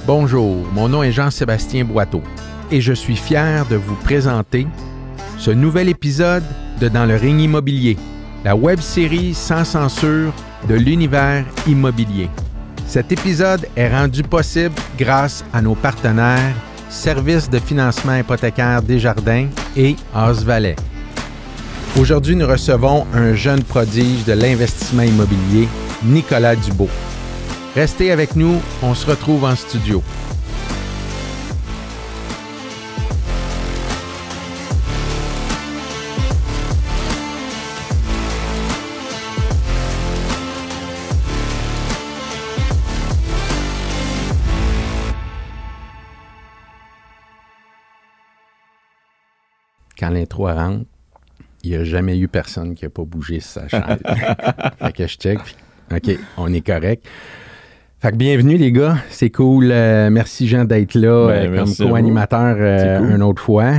Bonjour, mon nom est Jean-Sébastien Boiteau et je suis fier de vous présenter ce nouvel épisode de Dans le Ring immobilier, la web-série sans censure de l'univers immobilier. Cet épisode est rendu possible grâce à nos partenaires Service de financement hypothécaire Desjardins et Osvalet. Aujourd'hui, nous recevons un jeune prodige de l'investissement immobilier, Nicolas Dubeau. Restez avec nous, on se retrouve en studio. Quand l'intro rentre, il n'y a jamais eu personne qui n'a pas bougé sa chaise. Fait que je check. OK, on est correct. Fait que bienvenue les gars, c'est cool. Merci Jean d'être là comme co-animateur cool. Une autre fois.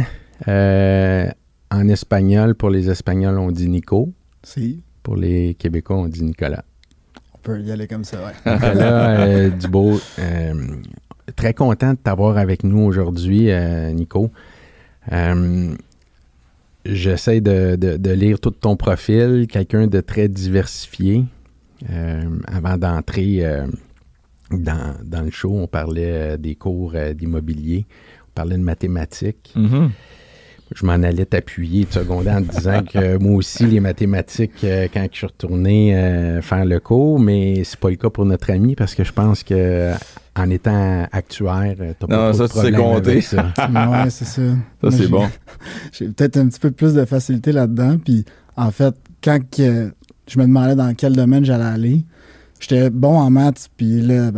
En espagnol, pour les Espagnols, on dit Nico. Si. Pour les Québécois, on dit Nicolas. On peut y aller comme ça, ouais. Nicolas Dubeau, très content de t'avoir avec nous aujourd'hui, Nico. J'essaie de lire tout ton profil, quelqu'un de très diversifié. Avant d'entrer dans le show, on parlait des cours d'immobilier, on parlait de mathématiques. Mm-hmm. Je m'en allais t'appuyer de secondaire en te disant que moi aussi, les mathématiques, quand je suis retourné faire le cours, mais c'est pas le cas pour notre ami parce que je pense que en étant actuaire, t'as pas trop de problème avec ça. Ouais, c'est ça. Ça, c'est bon. J'ai peut-être un petit peu plus de facilité là-dedans. Puis, en fait, quand je me demandais dans quel domaine j'allais aller, j'étais bon en maths. Puis là,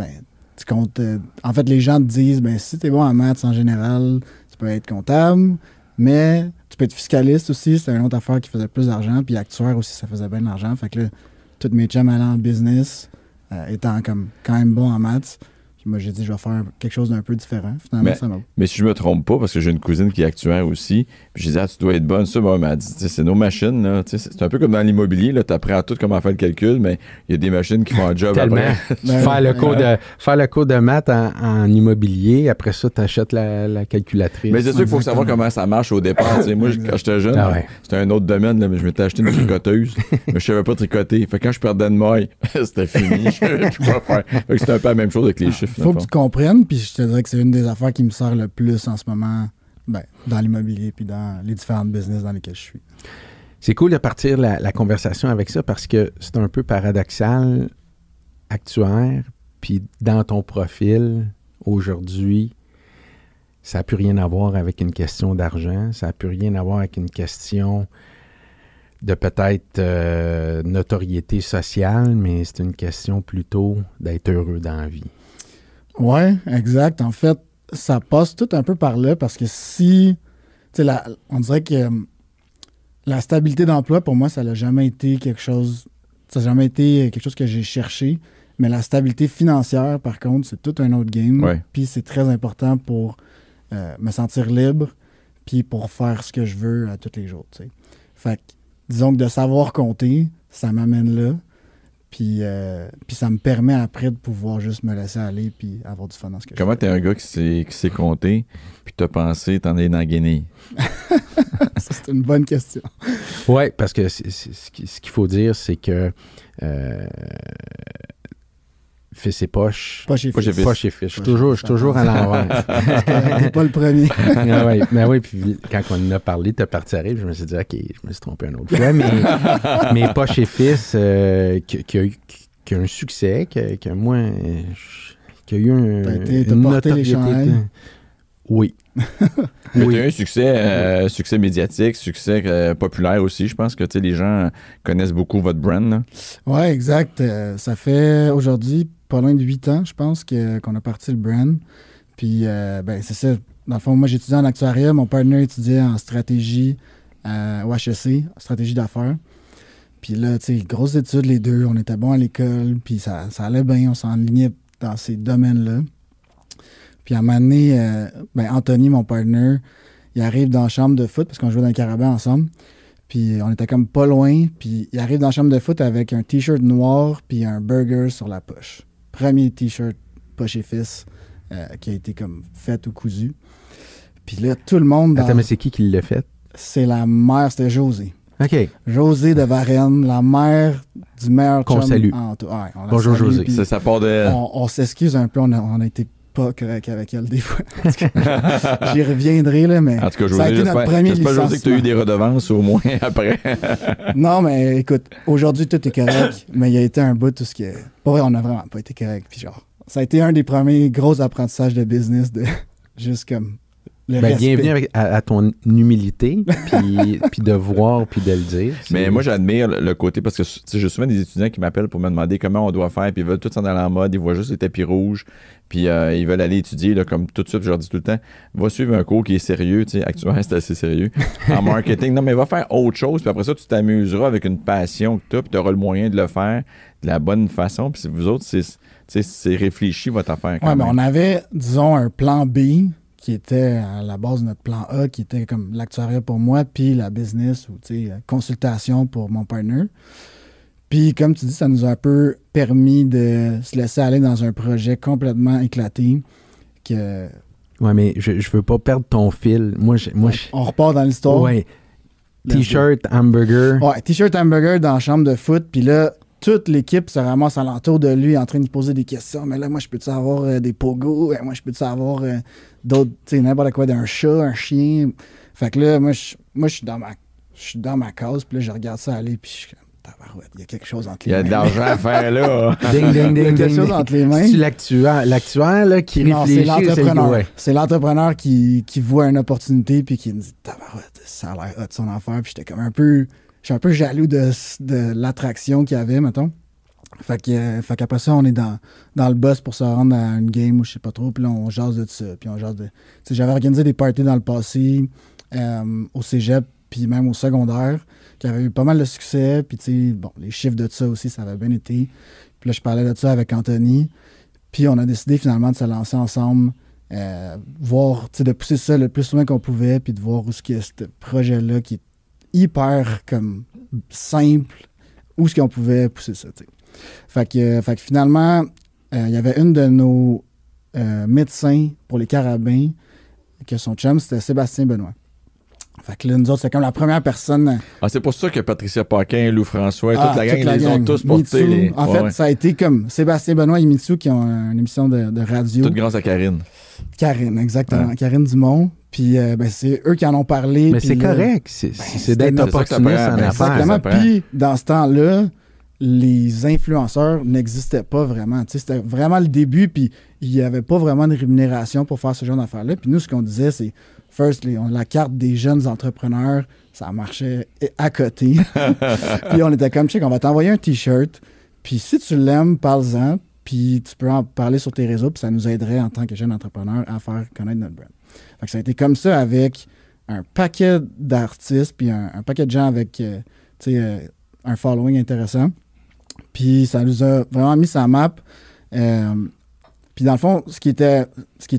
tu comptes... en fait, les gens te disent, si t'es bon en maths, en général, tu peux être comptable, mais tu peux être fiscaliste aussi. C'était une autre affaire qui faisait plus d'argent. Puis actuaire aussi, ça faisait bien d'argent. Fait que là, tous mes chums allaient en business, étant comme quand même bon en maths. Puis moi, j'ai dit, je vais faire quelque chose d'un peu différent. Finalement, ça m'a... Mais si je me trompe pas, parce que j'ai une cousine qui est actuaire aussi, puis j'ai dit, tu dois être bonne. Ça, elle m'a dit, c'est nos machines, là. C'est un peu comme dans l'immobilier, là. Tu apprends à tout comment faire le calcul, mais il y a des machines qui font un job après. Faire le cours de maths en immobilier, après ça, tu achètes la calculatrice. Mais c'est sûr qu'il faut savoir comment ça marche au départ. Moi, quand j'étais jeune, c'était un autre domaine, là, mais je m'étais acheté une tricoteuse, mais je savais pas tricoter. Fait que quand je perdais de maille, c'était fini. Je savais plus quoi faire. Fait que c'était un peu la même chose avec les chiffres. Il faut que tu comprennes, puis je te dirais que c'est une des affaires qui me sert le plus en ce moment dans l'immobilier puis dans les différentes business dans lesquelles je suis. C'est cool de partir la conversation avec ça parce que c'est un peu paradoxal, actuaire, puis dans ton profil, aujourd'hui, ça n'a plus rien à voir avec une question d'argent, ça n'a plus rien à voir avec une question de peut-être notoriété sociale, mais c'est une question plutôt d'être heureux dans la vie. Oui, exact. En fait, ça passe tout un peu par là parce que on dirait que la stabilité d'emploi, pour moi, ça n'a jamais été quelque chose que j'ai cherché. Mais la stabilité financière, par contre, c'est tout un autre game. Ouais. Puis c'est très important pour me sentir libre puis pour faire ce que je veux tous les jours. T'sais. Fait que, disons que de savoir compter, ça m'amène là. Puis ça me permet après de pouvoir juste me laisser aller puis avoir du fun dans ce que je fais. Comment t'es un gars qui sait compter puis t'as pensé t'en es dans la guenille? Ça, c'est une bonne question. Oui, parce que ce qu'il faut dire, c'est que fils et poche. Poche et fils. Poche et fils. Je suis toujours à l'envers. T'es pas le premier. Mais oui, puis quand on en a parlé, t'as parti à rire, je me suis dit, OK, je me suis trompé une autre fois, mais poche et fils, qui a un succès, qui a eu une notoriété. Oui. Mais tu as eu un succès médiatique, succès populaire aussi. Je pense que les gens connaissent beaucoup votre brand. Oui, exact. Ça fait aujourd'hui pas loin de 8 ans, je pense, qu'on a parti le brand. Puis, c'est ça. Dans le fond, moi, j'étudiais en actuariat. Mon partenaire étudiait en stratégie au HEC, stratégie d'affaires. Puis là, grosses études, les deux. On était bons à l'école. Puis ça allait bien. On s'enlignait dans ces domaines-là. Puis à un moment donné, Anthony, mon partner, il arrive dans la chambre de foot parce qu'on jouait dans le Carabin ensemble. Puis on était comme pas loin. Puis il arrive dans la chambre de foot avec un T-shirt noir puis un burger sur la poche. Premier T-shirt poche et fils qui a été comme faite ou cousue. Puis là, tout le monde... Attends, mais c'est qui l'a fait? C'est la mère, c'était Josée. OK. Josée de Varennes, la mère du meilleur qu'on salue. Bonjour Josée. C'est sa part de... On s'excuse un peu, on a été pas correct avec elle des fois. J'y reviendrai, là, mais en tout cas, Josée, ça a été notre premier j'espère, Josée, que tu as eu des redevances au moins après. Non, mais écoute, aujourd'hui, tout est correct, mais il y a été un bout, tout ce qui est... Pour vrai, on n'a vraiment pas été correct. Puis genre, ça a été un des premiers gros apprentissages de business, de juste comme... bienvenue à ton humilité, puis de voir, puis de le dire. Mais moi, j'admire le côté, parce que j'ai souvent des étudiants qui m'appellent pour me demander comment on doit faire, puis ils veulent tout s'en aller en mode, ils voient juste les tapis rouges, puis ils veulent aller étudier, là, comme tout de suite, je leur dis tout le temps, va suivre un cours qui est sérieux, tu sais, actuellement, c'est assez sérieux, en marketing. Non, mais va faire autre chose, puis après ça, tu t'amuseras avec une passion que tu as, puis tu auras le moyen de le faire de la bonne façon, puis vous autres, c'est réfléchi, votre affaire. Oui, mais on avait, disons, un plan B, qui était à la base de notre plan A, qui était comme l'actuariat pour moi, puis la business ou consultation pour mon partner. Puis, comme tu dis, ça nous a un peu permis de se laisser aller dans un projet complètement éclaté. Ouais, mais je veux pas perdre ton fil. On repart dans l'histoire. Ouais. T-shirt, hamburger. Ouais, T-shirt, hamburger dans la chambre de foot. Puis là, toute l'équipe se ramasse alentour de lui en train de lui poser des questions. Mais là, moi, je peux-tu avoir des pogos? Moi, je peux-tu avoir d'autres, tu sais, n'importe quoi, d'un chat, un chien? Fait que là, moi, je suis dans ma case, puis là, je regarde ça aller, puis je suis comme, tabarouette, il y a quelque chose entre les mains. Il y a de l'argent à faire, là. Ding, ding, ding, il y a quelque ding, chose ding. entre les mains. C'est l'actuaire là, qui Non, réfléchit. c'est l'entrepreneur. Ouais. C'est l'entrepreneur qui voit une opportunité, puis qui me dit, tabarouette, ça a l'air hot son affaire. Puis j'étais comme je suis un peu jaloux de l'attraction qu'il y avait, mettons. Fait qu'après ça, on est dans le bus pour se rendre à une game ou je sais pas trop. Puis là, on jase de ça. Puis on jase de... J'avais organisé des parties dans le passé au cégep puis même au secondaire qui avaient eu pas mal de succès. Puis bon, les chiffres de ça aussi, ça avait bien été. Puis là, je parlais de ça avec Anthony. Puis on a décidé finalement de se lancer ensemble, voir, de pousser ça le plus loin qu'on pouvait puis de voir où ce qu'il y a ce projet-là qui est hyper comme simple, où est-ce qu'on pouvait pousser ça, t'sais. Fait que finalement, il y avait une de nos médecins pour les carabins, que son chum, c'était Sébastien Benoît. Fait que là, nous autres, c'est comme la première personne... Ah, c'est pour ça que Patricia Paquin, Lou François, toute la gang, ils les ont tous portés. Mitsu, en fait, ça a été comme Sébastien Benoît et Mitsu qui ont une émission de radio. Toute grâce à Karine. Karine, exactement. Ouais. Karine Dumont. Puis c'est eux qui en ont parlé. Mais c'est correct. C'est d'être opportuniste en affaires. Exactement. Puis dans ce temps-là, les influenceurs n'existaient pas vraiment. T'sais, c'était vraiment le début, puis il n'y avait pas vraiment de rémunération pour faire ce genre d'affaires-là. Puis nous, ce qu'on disait, c'est first, la carte des jeunes entrepreneurs, ça marchait à côté. Puis on était comme, check, on va t'envoyer un T-shirt, puis si tu l'aimes, parle-en, puis tu peux en parler sur tes réseaux, puis ça nous aiderait en tant que jeune entrepreneur à faire connaître notre brand. Fait que ça a été comme ça avec un paquet d'artistes, puis un paquet de gens avec un following intéressant. Puis ça nous a vraiment mis sa map. Puis dans le fond, ce qui était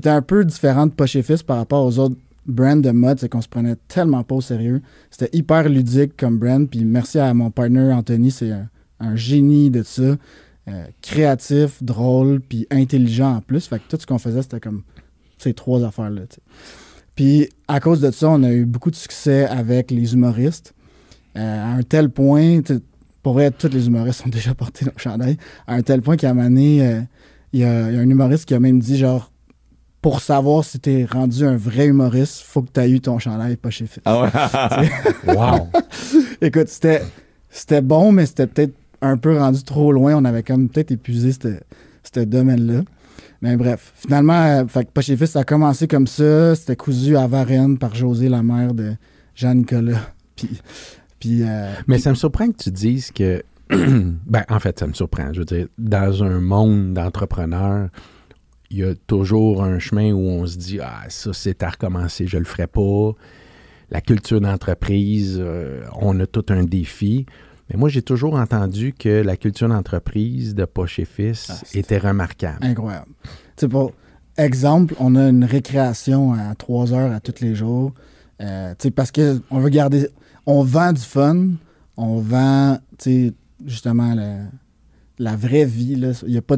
un peu différent de Poche et Fils par rapport aux autres brands de mode, c'est qu'on se prenait tellement pas au sérieux. C'était hyper ludique comme brand. Puis merci à mon partner Anthony, c'est un génie de ça. Créatif, drôle, puis intelligent en plus. Fait que tout ce qu'on faisait, c'était comme ces trois affaires-là. T'sais. Puis à cause de ça, on a eu beaucoup de succès avec les humoristes. À un tel point... Pour vrai, tous les humoristes ont déjà porté nos chandails. À un tel point qu'à un moment donné, il y a un humoriste qui a même dit, genre, pour savoir si t'es rendu un vrai humoriste, faut que t'aies eu ton chandail Poche et Fils. Ah ouais? Wow! Écoute, c'était bon, mais c'était peut-être un peu rendu trop loin. On avait comme peut-être épuisé ce domaine-là. Mais bref, finalement, Poche et Fils, ça a commencé comme ça. C'était cousu à Varennes par Josée, la mère de Jean-Nicolas. Mais ça me surprend que tu dises que... en fait, ça me surprend. Je veux dire, dans un monde d'entrepreneurs, il y a toujours un chemin où on se dit « Ah, ça, c'est à recommencer, je le ferai pas. » La culture d'entreprise, on a tout un défi. Mais moi, j'ai toujours entendu que la culture d'entreprise de Poche et Fils était remarquable. Incroyable. Tu sais, pour exemple, on a une récréation à 3 heures à tous les jours. Tu sais, parce qu'on veut garder... On vend du fun, on vend, justement, la vraie vie. Il n'y a pas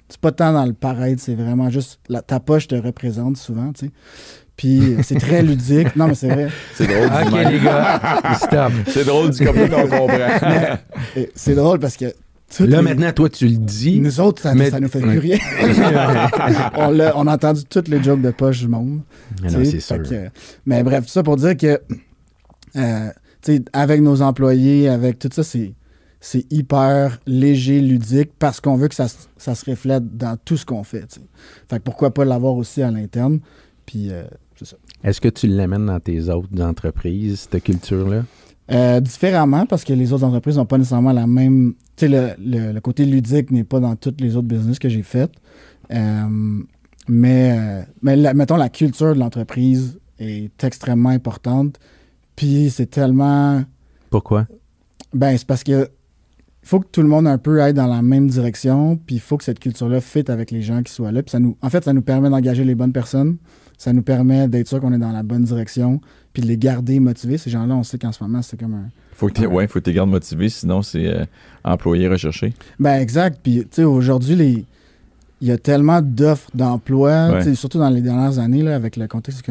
c'est pas tant dans le paraître, c'est vraiment juste ta poche te représente souvent, tu sais. Puis c'est très ludique. Non, mais c'est vrai. C'est drôle. OK, les gars, stop. C'est drôle du copain qu'on comprend. C'est drôle parce que... Là, maintenant, toi, tu le dis. Nous autres, ça nous fait plus rien. On a entendu toutes les jokes de poche du monde. Non, c'est sûr. Mais bref, tout ça pour dire que avec nos employés, avec tout ça, c'est hyper léger, ludique, parce qu'on veut que ça se reflète dans tout ce qu'on fait. T'sais. Fait que pourquoi pas l'avoir aussi à l'interne? Puis c'est ça. Est-ce que tu l'amènes dans tes autres entreprises, cette culture-là? Différemment, parce que les autres entreprises n'ont pas nécessairement la même... Tu sais, le côté ludique n'est pas dans toutes les autres business que j'ai faites. Mais mettons, la culture de l'entreprise est extrêmement importante. Puis c'est tellement... Pourquoi? Ben, c'est parce que faut que tout le monde un peu aille dans la même direction, puis il faut que cette culture-là fit avec les gens qui soient là. Puis ça nous permet d'engager les bonnes personnes. Ça nous permet d'être sûr qu'on est dans la bonne direction, puis de les garder motivés. Ces gens-là, on sait qu'en ce moment, c'est comme un... Faut que tu les gardes motivés, sinon c'est employé recherché. Ben exact. Puis, tu sais, aujourd'hui, il y a tellement d'offres d'emploi, surtout dans les dernières années, là, avec le contexte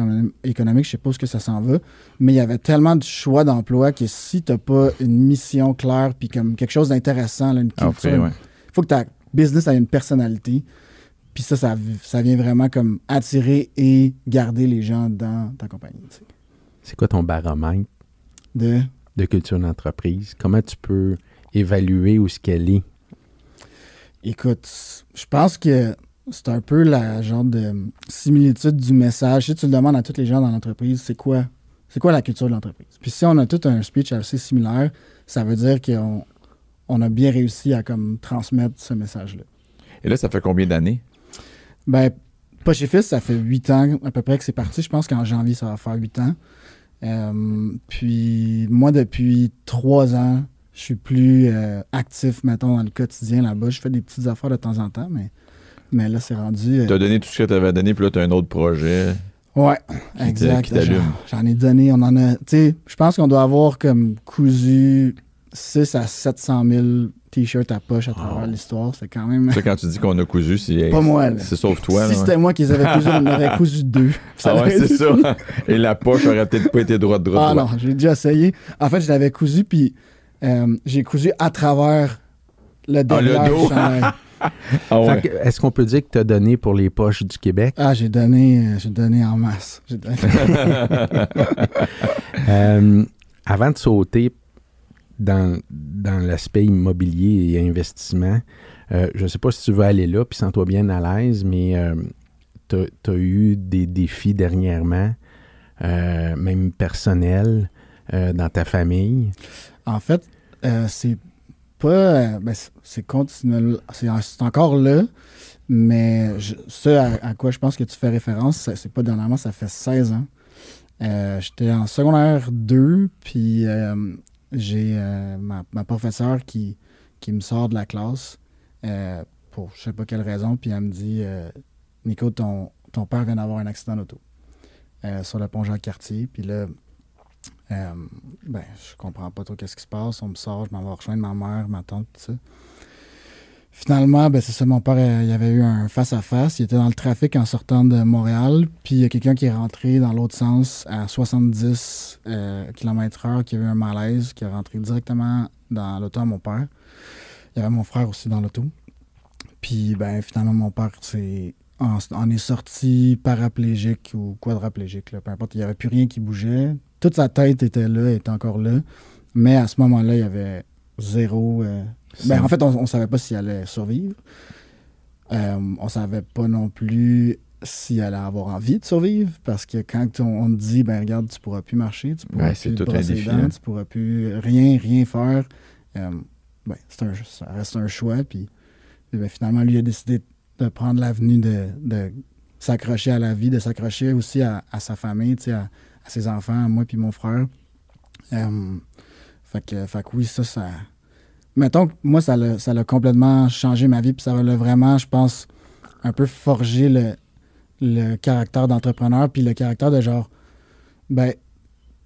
économique, je sais pas où ça s'en va, mais il y avait tellement de choix d'emploi que si tu n'as pas une mission claire puis comme quelque chose d'intéressant, là, une culture, faut que ta business ait une personnalité. Puis ça vient vraiment comme attirer et garder les gens dans ta compagnie. T'sais. C'est quoi ton baromètre de culture d'entreprise? Comment tu peux évaluer où ce qu'elle est? Écoute, je pense que c'est un peu la genre de similitude du message. Si tu le demandes à tous les gens dans l'entreprise, c'est quoi la culture de l'entreprise? Puis si on a tout un speech assez similaire, ça veut dire qu'on a bien réussi à comme transmettre ce message-là. Et là, ça fait combien d'années? Ben, Poche et Fils, ça fait 8 ans à peu près que c'est parti. Je pense qu'en janvier, ça va faire 8 ans. Puis moi, depuis 3 ans, je suis plus actif, mettons, dans le quotidien là-bas. Je fais des petites affaires de temps en temps, mais là, c'est rendu... Tu as donné tout ce que tu avais donné, puis là, tu as un autre projet. Ouais, exact. Qui t'allume. J'en ai donné, on en a... Tu sais, je pense qu'on doit avoir comme cousu 6 à 700 000 t-shirts à poche à travers l'histoire. C'est quand même... Ça, quand tu dis qu'on a cousu, c'est... Pas moi, là. C'est sauf toi. Si c'était moi qui les avais cousus, on en aurait cousu 2. C'est ça. Et la poche aurait peut-être pas été droite. Ah non, j'ai déjà essayé. En fait, je l'avais cousu, puis j'ai cousu à travers le derrière le dos. du chandail. Est-ce qu'on peut dire que tu as donné pour les poches du Québec? Ah, j'ai donné en masse. Avant de sauter dans l'aspect immobilier et investissement, je ne sais pas si tu veux aller là, puis sens-toi bien à l'aise, mais tu as eu des défis dernièrement, même personnels, dans ta famille? En fait, c'est pas... c'est continuel, c'est encore là, mais à quoi je pense que tu fais référence, c'est pas dernièrement, ça fait 16 ans. J'étais en secondaire 2, puis j'ai ma professeure qui me sort de la classe pour je sais pas quelle raison, puis elle me dit « Nico, ton père vient d'avoir un accident d'auto sur le pont Jacques-Cartier. » Puis là, je comprends pas trop qu'est-ce qui se passe. On me sort, je m'en vais rejoindre ma mère, ma tante, tout ça. Finalement, c'est ça, mon père, il avait eu un face-à-face. Il était dans le trafic en sortant de Montréal. Puis il y a quelqu'un qui est rentré dans l'autre sens à 70 km/h, qui a eu un malaise, qui est rentré directement dans l'auto à mon père. Il y avait mon frère aussi dans l'auto. Puis finalement, mon père en est sorti paraplégique ou quadraplégique, là, peu importe. Il n'y avait plus rien qui bougeait. Toute sa tête était encore là. Mais à ce moment-là, il y avait zéro... en fait, on ne savait pas s'il allait survivre. On savait pas non plus s'il allait avoir envie de survivre, parce que quand on te dit, regarde, tu pourras plus marcher, tu pourras plus te brosser les dents, tu pourras plus rien faire, ça reste un choix. Puis finalement, lui a décidé de prendre l'avenue de s'accrocher à la vie, de s'accrocher aussi à sa famille, à ses enfants, à moi puis mon frère. Fait que oui, ça... Mettons que moi, ça l'a complètement changé ma vie, puis ça l'a vraiment, je pense, un peu forgé le caractère d'entrepreneur, puis le caractère de genre, il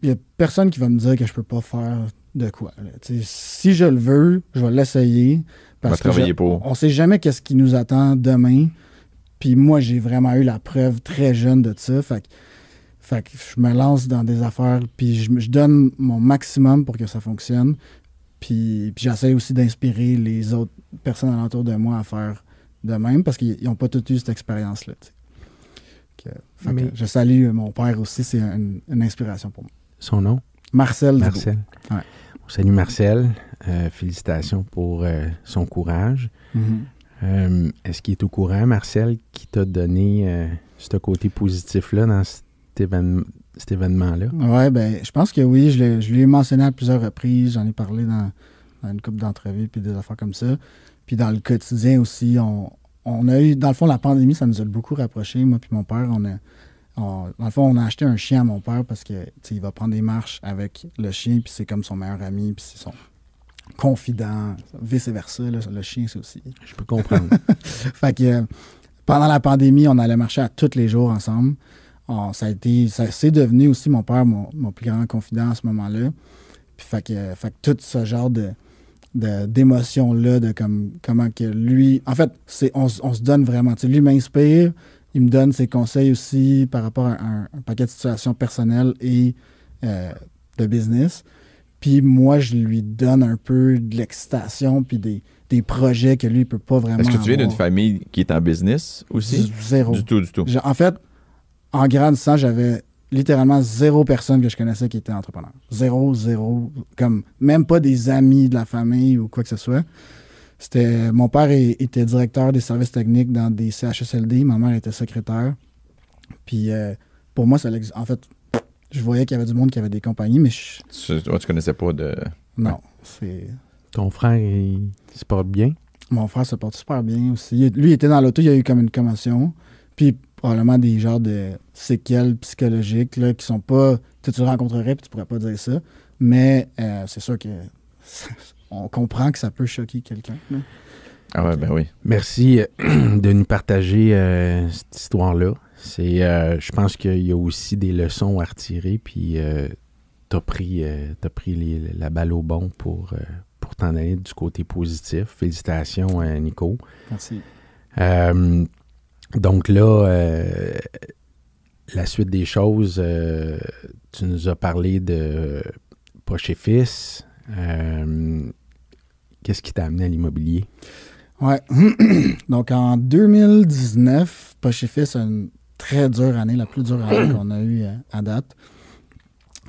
y a personne qui va me dire que je peux pas faire de quoi. Là. Si je le veux, je vais l'essayer. Parce que on ne sait jamais qu'est-ce qui nous attend demain. Puis moi, j'ai vraiment eu la preuve très jeune de ça. Fait que je me lance dans des affaires, puis je donne mon maximum pour que ça fonctionne. Puis j'essaie aussi d'inspirer les autres personnes alentour de moi à faire de même, parce qu'ils n'ont pas tous eu cette expérience-là. Que je salue mon père aussi, c'est une inspiration pour moi. Son nom? Marcel. Ouais. On salue Marcel. Félicitations pour son courage. Mm-hmm. Est-ce qu'il est au courant, Marcel, qui t'a donné ce côté positif-là dans cet événement-là? Oui, bien, je pense que oui. Je lui ai mentionné à plusieurs reprises. J'en ai parlé dans une couple d'entrevues puis des affaires comme ça. Puis dans le quotidien aussi, on a eu... Dans le fond, la pandémie, ça nous a beaucoup rapprochés. Moi puis mon père, dans le fond, on a acheté un chien à mon père parce que il va prendre des marches avec le chien, puis c'est comme son meilleur ami, puis c'est son confident, vice-versa. Là, le chien, c'est aussi. Je peux comprendre. Fait que pendant la pandémie, on allait marcher à tous les jours ensemble. C'est devenu aussi mon père, mon plus grand confident à ce moment-là. Puis fait que tout ce genre d'émotions-là, de comment que lui... En fait, on se donne vraiment. Lui m'inspire. Il me donne ses conseils aussi par rapport à un paquet de situations personnelles et de business. Puis moi, je lui donne un peu de l'excitation puis des projets que lui, il ne peut pas vraiment Est-ce que tu viens avoir. d'une famille qui est en business aussi? Zéro. Du tout. En fait, en grandissant, j'avais littéralement 0 personne que je connaissais qui était entrepreneur. 0. Comme même pas des amis de la famille ou quoi que ce soit. Mon père était directeur des services techniques dans des CHSLD. Ma mère était secrétaire. Puis pour moi, en fait, je voyais qu'il y avait du monde qui avait des compagnies, mais tu connaissais pas de... Non, ouais. c'est... Ton frère, il se porte bien? Mon frère se porte super bien aussi. Lui, il était dans l'auto, il a eu comme une commotion. Puis probablement des genres de séquelles psychologiques là, qui sont pas... Tu le rencontrerais puis tu pourrais pas dire ça. Mais c'est sûr que... On comprend que ça peut choquer quelqu'un. Là. Ah ouais, ben oui. Merci de nous partager cette histoire-là. Je pense qu'il y a aussi des leçons à retirer, puis t'as pris la balle au bon pour t'en aller du côté positif. Félicitations, Nico. Merci. Donc là, la suite des choses, tu nous as parlé de Poche et Fils. Qu'est-ce qui t'a amené à l'immobilier? Oui. Donc, en 2019, Poche et Fils a une très dure année, la plus dure année qu'on a eue à date.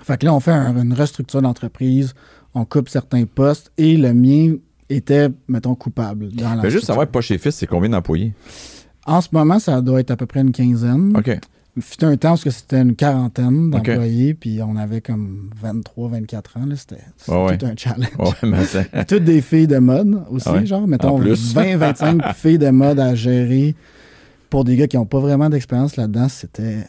Fait que là, on fait une restructure d'entreprise, on coupe certains postes et le mien était, mettons, coupable. Mais juste savoir, Poche et Fils, c'est combien d'employés? En ce moment, ça doit être à peu près une quinzaine. OK. Fut un temps parce que c'était une quarantaine d'employés, puis on avait comme 23, 24 ans. Là, c'était tout un challenge. Ouais, toutes des filles de mode aussi, genre, mettons 20, 25 filles de mode à gérer pour des gars qui n'ont pas vraiment d'expérience là-dedans, c'était...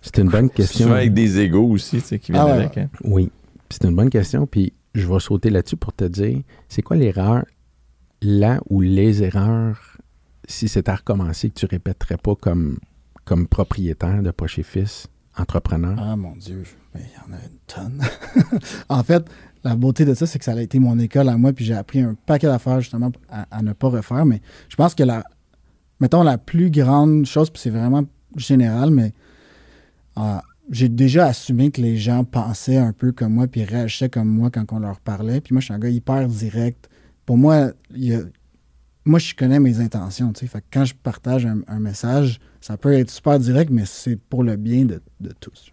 C'est une bonne question. Souvent avec des égos aussi, tu sais, qui viennent avec. Hein? Oui, c'est une bonne question, puis je vais sauter là-dessus pour te dire, c'est quoi l'erreur, là où les erreurs, si c'était à recommencer, que tu répéterais pas comme propriétaire de Poche et Fils, entrepreneur? Ah, mon Dieu, il y en a une tonne. En fait, la beauté de ça, c'est que ça a été mon école à moi, puis j'ai appris un paquet d'affaires, justement, à ne pas refaire. Mais je pense que la plus grande chose, puis c'est vraiment général, mais j'ai déjà assumé que les gens pensaient un peu comme moi, puis réagissaient comme moi quand on leur parlait. Puis moi, je suis un gars hyper direct. Pour moi, moi, je connais mes intentions, tu sais. Fait que quand je partage un message, ça peut être super direct, mais c'est pour le bien de tous.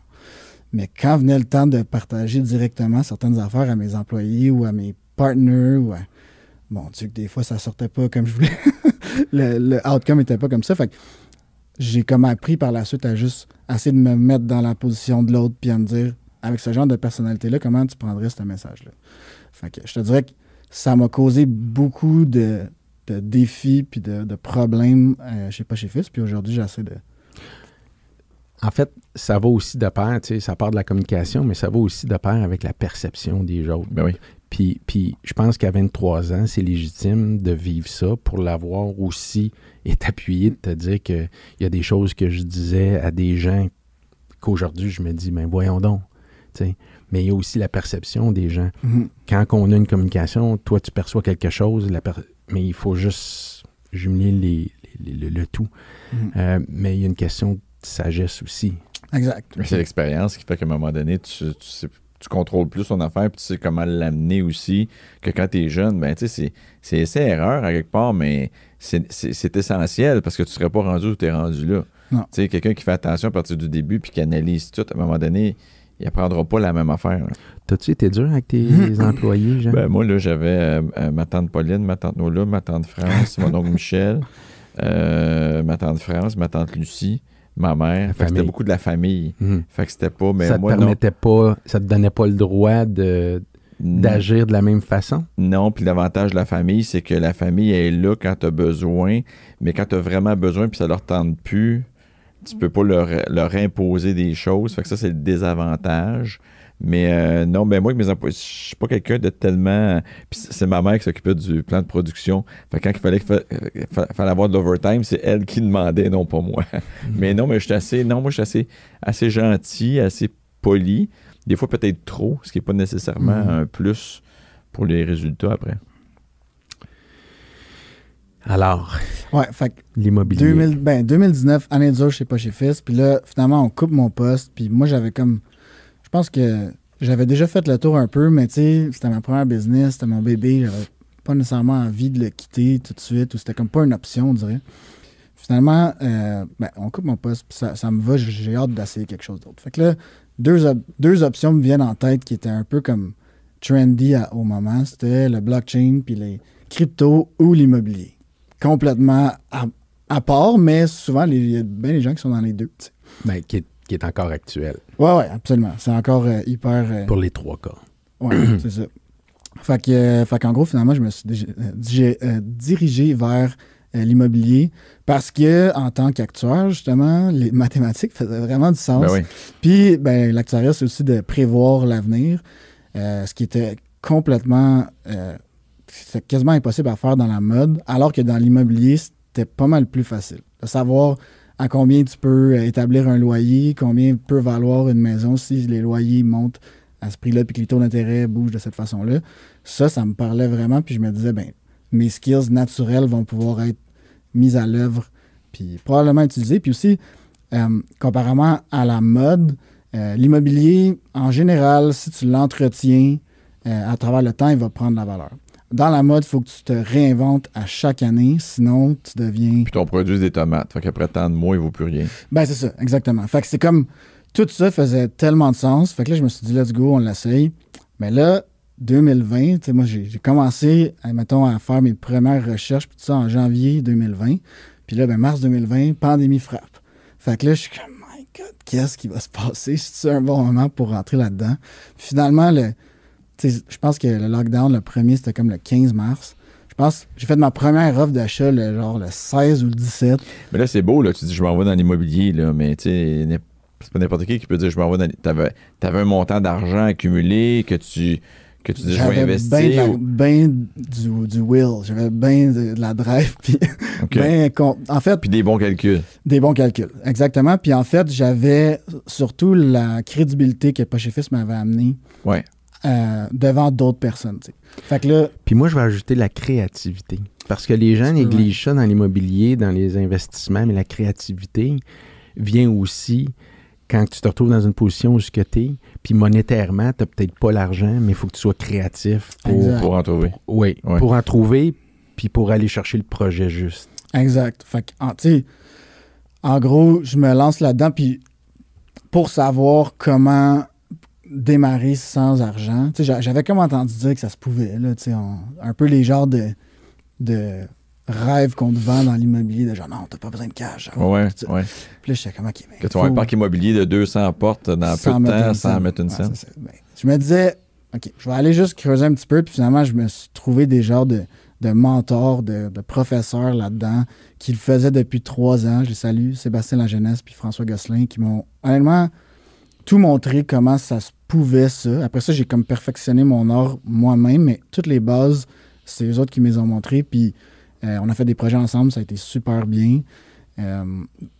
Mais quand venait le temps de partager directement certaines affaires à mes employés ou à mes partners, bon Dieu, que des fois, ça sortait pas comme je voulais. le outcome était pas comme ça. Fait que j'ai comme appris par la suite à juste essayer de me mettre dans la position de l'autre puis à me dire, avec ce genre de personnalité-là, comment tu prendrais ce message-là? Fait que je te dirais que ça m'a causé beaucoup de défis puis de problèmes chez Poche et Fils. Puis aujourd'hui, j'essaie de... En fait, ça va aussi de pair, tu sais, ça part de la communication, mais ça va aussi de pair avec la perception des autres. Ben oui. Puis je pense qu'à 23 ans, c'est légitime de vivre ça pour l'avoir aussi est appuyé de te dire qu'il y a des choses que je disais à des gens qu'aujourd'hui, je me dis, ben voyons donc. t'sais. Mais il y a aussi la perception des gens. Mhm. Quand on a une communication, toi, tu perçois quelque chose, mais il faut juste jumeler le tout. Mais il y a une question de sagesse aussi. Exact. Mais c'est l'expérience qui fait qu'à un moment donné, tu contrôles plus ton affaire puis tu sais comment l'amener aussi, que quand tu es jeune, ben tu sais, c'est essai-erreur à quelque part, mais c'est essentiel parce que tu ne serais pas rendu où tu es rendu là. Tu sais, quelqu'un qui fait attention à partir du début puis qui analyse tout, à un moment donné, il n'apprendra pas la même affaire. Là. T'as-tu été dur avec tes employés, Jean? Ben, moi, là, j'avais ma tante Pauline, ma tante Nola, ma tante France, mon oncle Michel, ma tante France, ma tante Lucie, ma mère. Fait que c'était beaucoup de la famille. Fait que c'était pas... Mais ça moi, te permettait pas... Ça te donnait pas le droit d'agir de la même façon? Non, puis l'avantage de la famille, c'est que la famille est là quand tu as besoin, mais quand tu as vraiment besoin puis ça leur tente plus, tu peux pas leur imposer des choses. Fait que ça, c'est le désavantage. Mais non, ben moi, avec mes employés, je suis pas quelqu'un de tellement... Puis c'est ma mère qui s'occupait du plan de production. Fait que quand il fallait avoir de l'overtime, c'est elle qui demandait, non pas moi. Mais non, mais je suis assez gentil, assez poli. Des fois, peut-être trop, ce qui n'est pas nécessairement un plus pour les résultats après. Alors, fait que l'immobilier. 2019, année dure chez Pas Chez Fils. Puis là, finalement, on coupe mon poste. Puis moi, j'avais comme... Je pense que j'avais déjà fait le tour un peu, mais tu sais, c'était ma première business, c'était mon bébé. J'avais pas nécessairement envie de le quitter tout de suite, ou c'était comme pas une option, on dirait. Finalement, on coupe mon poste, puis ça me va, j'ai hâte d'essayer quelque chose d'autre. Fait que là, deux options me viennent en tête qui étaient un peu comme trendy au moment. C'était le blockchain, puis les cryptos ou l'immobilier. Complètement à part, mais souvent, il y a bien des gens qui sont dans les deux. Ben, qui est encore actuel. Oui, absolument. C'est encore hyper... Pour les 3 cas. Oui, c'est ça. Fait qu'en gros, finalement, je me suis dirigé vers l'immobilier parce que en tant qu'actuaire, justement, les mathématiques faisaient vraiment du sens. Ben oui. Puis, l'actuariat, c'est aussi de prévoir l'avenir, ce qui était complètement... c'est quasiment impossible à faire dans la mode, alors que dans l'immobilier, c'était pas mal plus facile. De savoir à combien tu peux établir un loyer, combien peut valoir une maison si les loyers montent à ce prix-là puis que les taux d'intérêt bougent de cette façon-là. Ça me parlait vraiment. Puis je me disais, mes skills naturels vont pouvoir être mis à l'œuvre puis probablement utilisés. Puis aussi, comparément à la mode, l'immobilier, en général, si tu l'entretiens à travers le temps, il va prendre la valeur. Dans la mode, il faut que tu te réinventes à chaque année, sinon tu deviens... Puis ton produit, des tomates. Fait qu'après tant de mois, il vaut plus rien. Ben, c'est ça, exactement. Fait que c'est comme... Tout ça faisait tellement de sens. Fait que là, je me suis dit, let's go, on l'essaye. Mais là, 2020, tu sais, moi, j'ai commencé, mettons, à faire mes premières recherches, puis tout ça, en janvier 2020. Puis là, mars 2020, pandémie frappe. Fait que là, je suis comme, my God, qu'est-ce qui va se passer? C'est un bon moment pour rentrer là-dedans? Puis finalement, je pense que le lockdown, le premier, c'était comme le 15 mars. Je pense que j'ai fait ma première offre d'achat le 16 ou le 17. Mais là, c'est beau, là. Tu dis, je m'en vais dans l'immobilier, là. Mais tu sais, c'est pas n'importe qui peut dire, je m'en vais dans... T'avais un montant d'argent accumulé que tu dis, je vais investir. J'avais du will. J'avais bien de la drive. Puis en fait... Puis des bons calculs. Des bons calculs, exactement. Puis en fait, j'avais surtout la crédibilité que Pas Chez Fils m'avait amenée. Ouais. Devant d'autres personnes. T'sais. Fait que là... Puis moi, je vais ajouter la créativité. Parce que les gens négligent ça dans l'immobilier, dans les investissements, mais la créativité vient aussi quand tu te retrouves dans une position où tu es, puis monétairement, tu n'as peut-être pas l'argent, mais il faut que tu sois créatif pour en trouver. Pour en trouver, puis pour aller chercher le projet juste. Exact. Fait que, en gros, je me lance là-dedans, puis pour savoir comment démarrer sans argent. J'avais comme entendu dire que ça se pouvait, là, un peu les genres de rêves qu'on te vend dans l'immobilier, de genre, non, t'as pas besoin de cash. Ouais. Puis là, j'étais comme, OK, mais que tu vas un parc immobilier de 200 portes dans peu de temps sans mettre une scène. Je me disais, OK, je vais aller juste creuser un petit peu, puis finalement, je me suis trouvé des genres de mentors, de professeurs là-dedans, qui le faisaient depuis 3 ans. Je les salue, Sébastien Lajeunesse puis François Gosselin, qui m'ont honnêtement tout montré comment ça se pouvait, ça. Après ça, j'ai comme perfectionné mon art moi-même, mais toutes les bases, c'est eux autres qui me les ont montrées, puis on a fait des projets ensemble, ça a été super bien.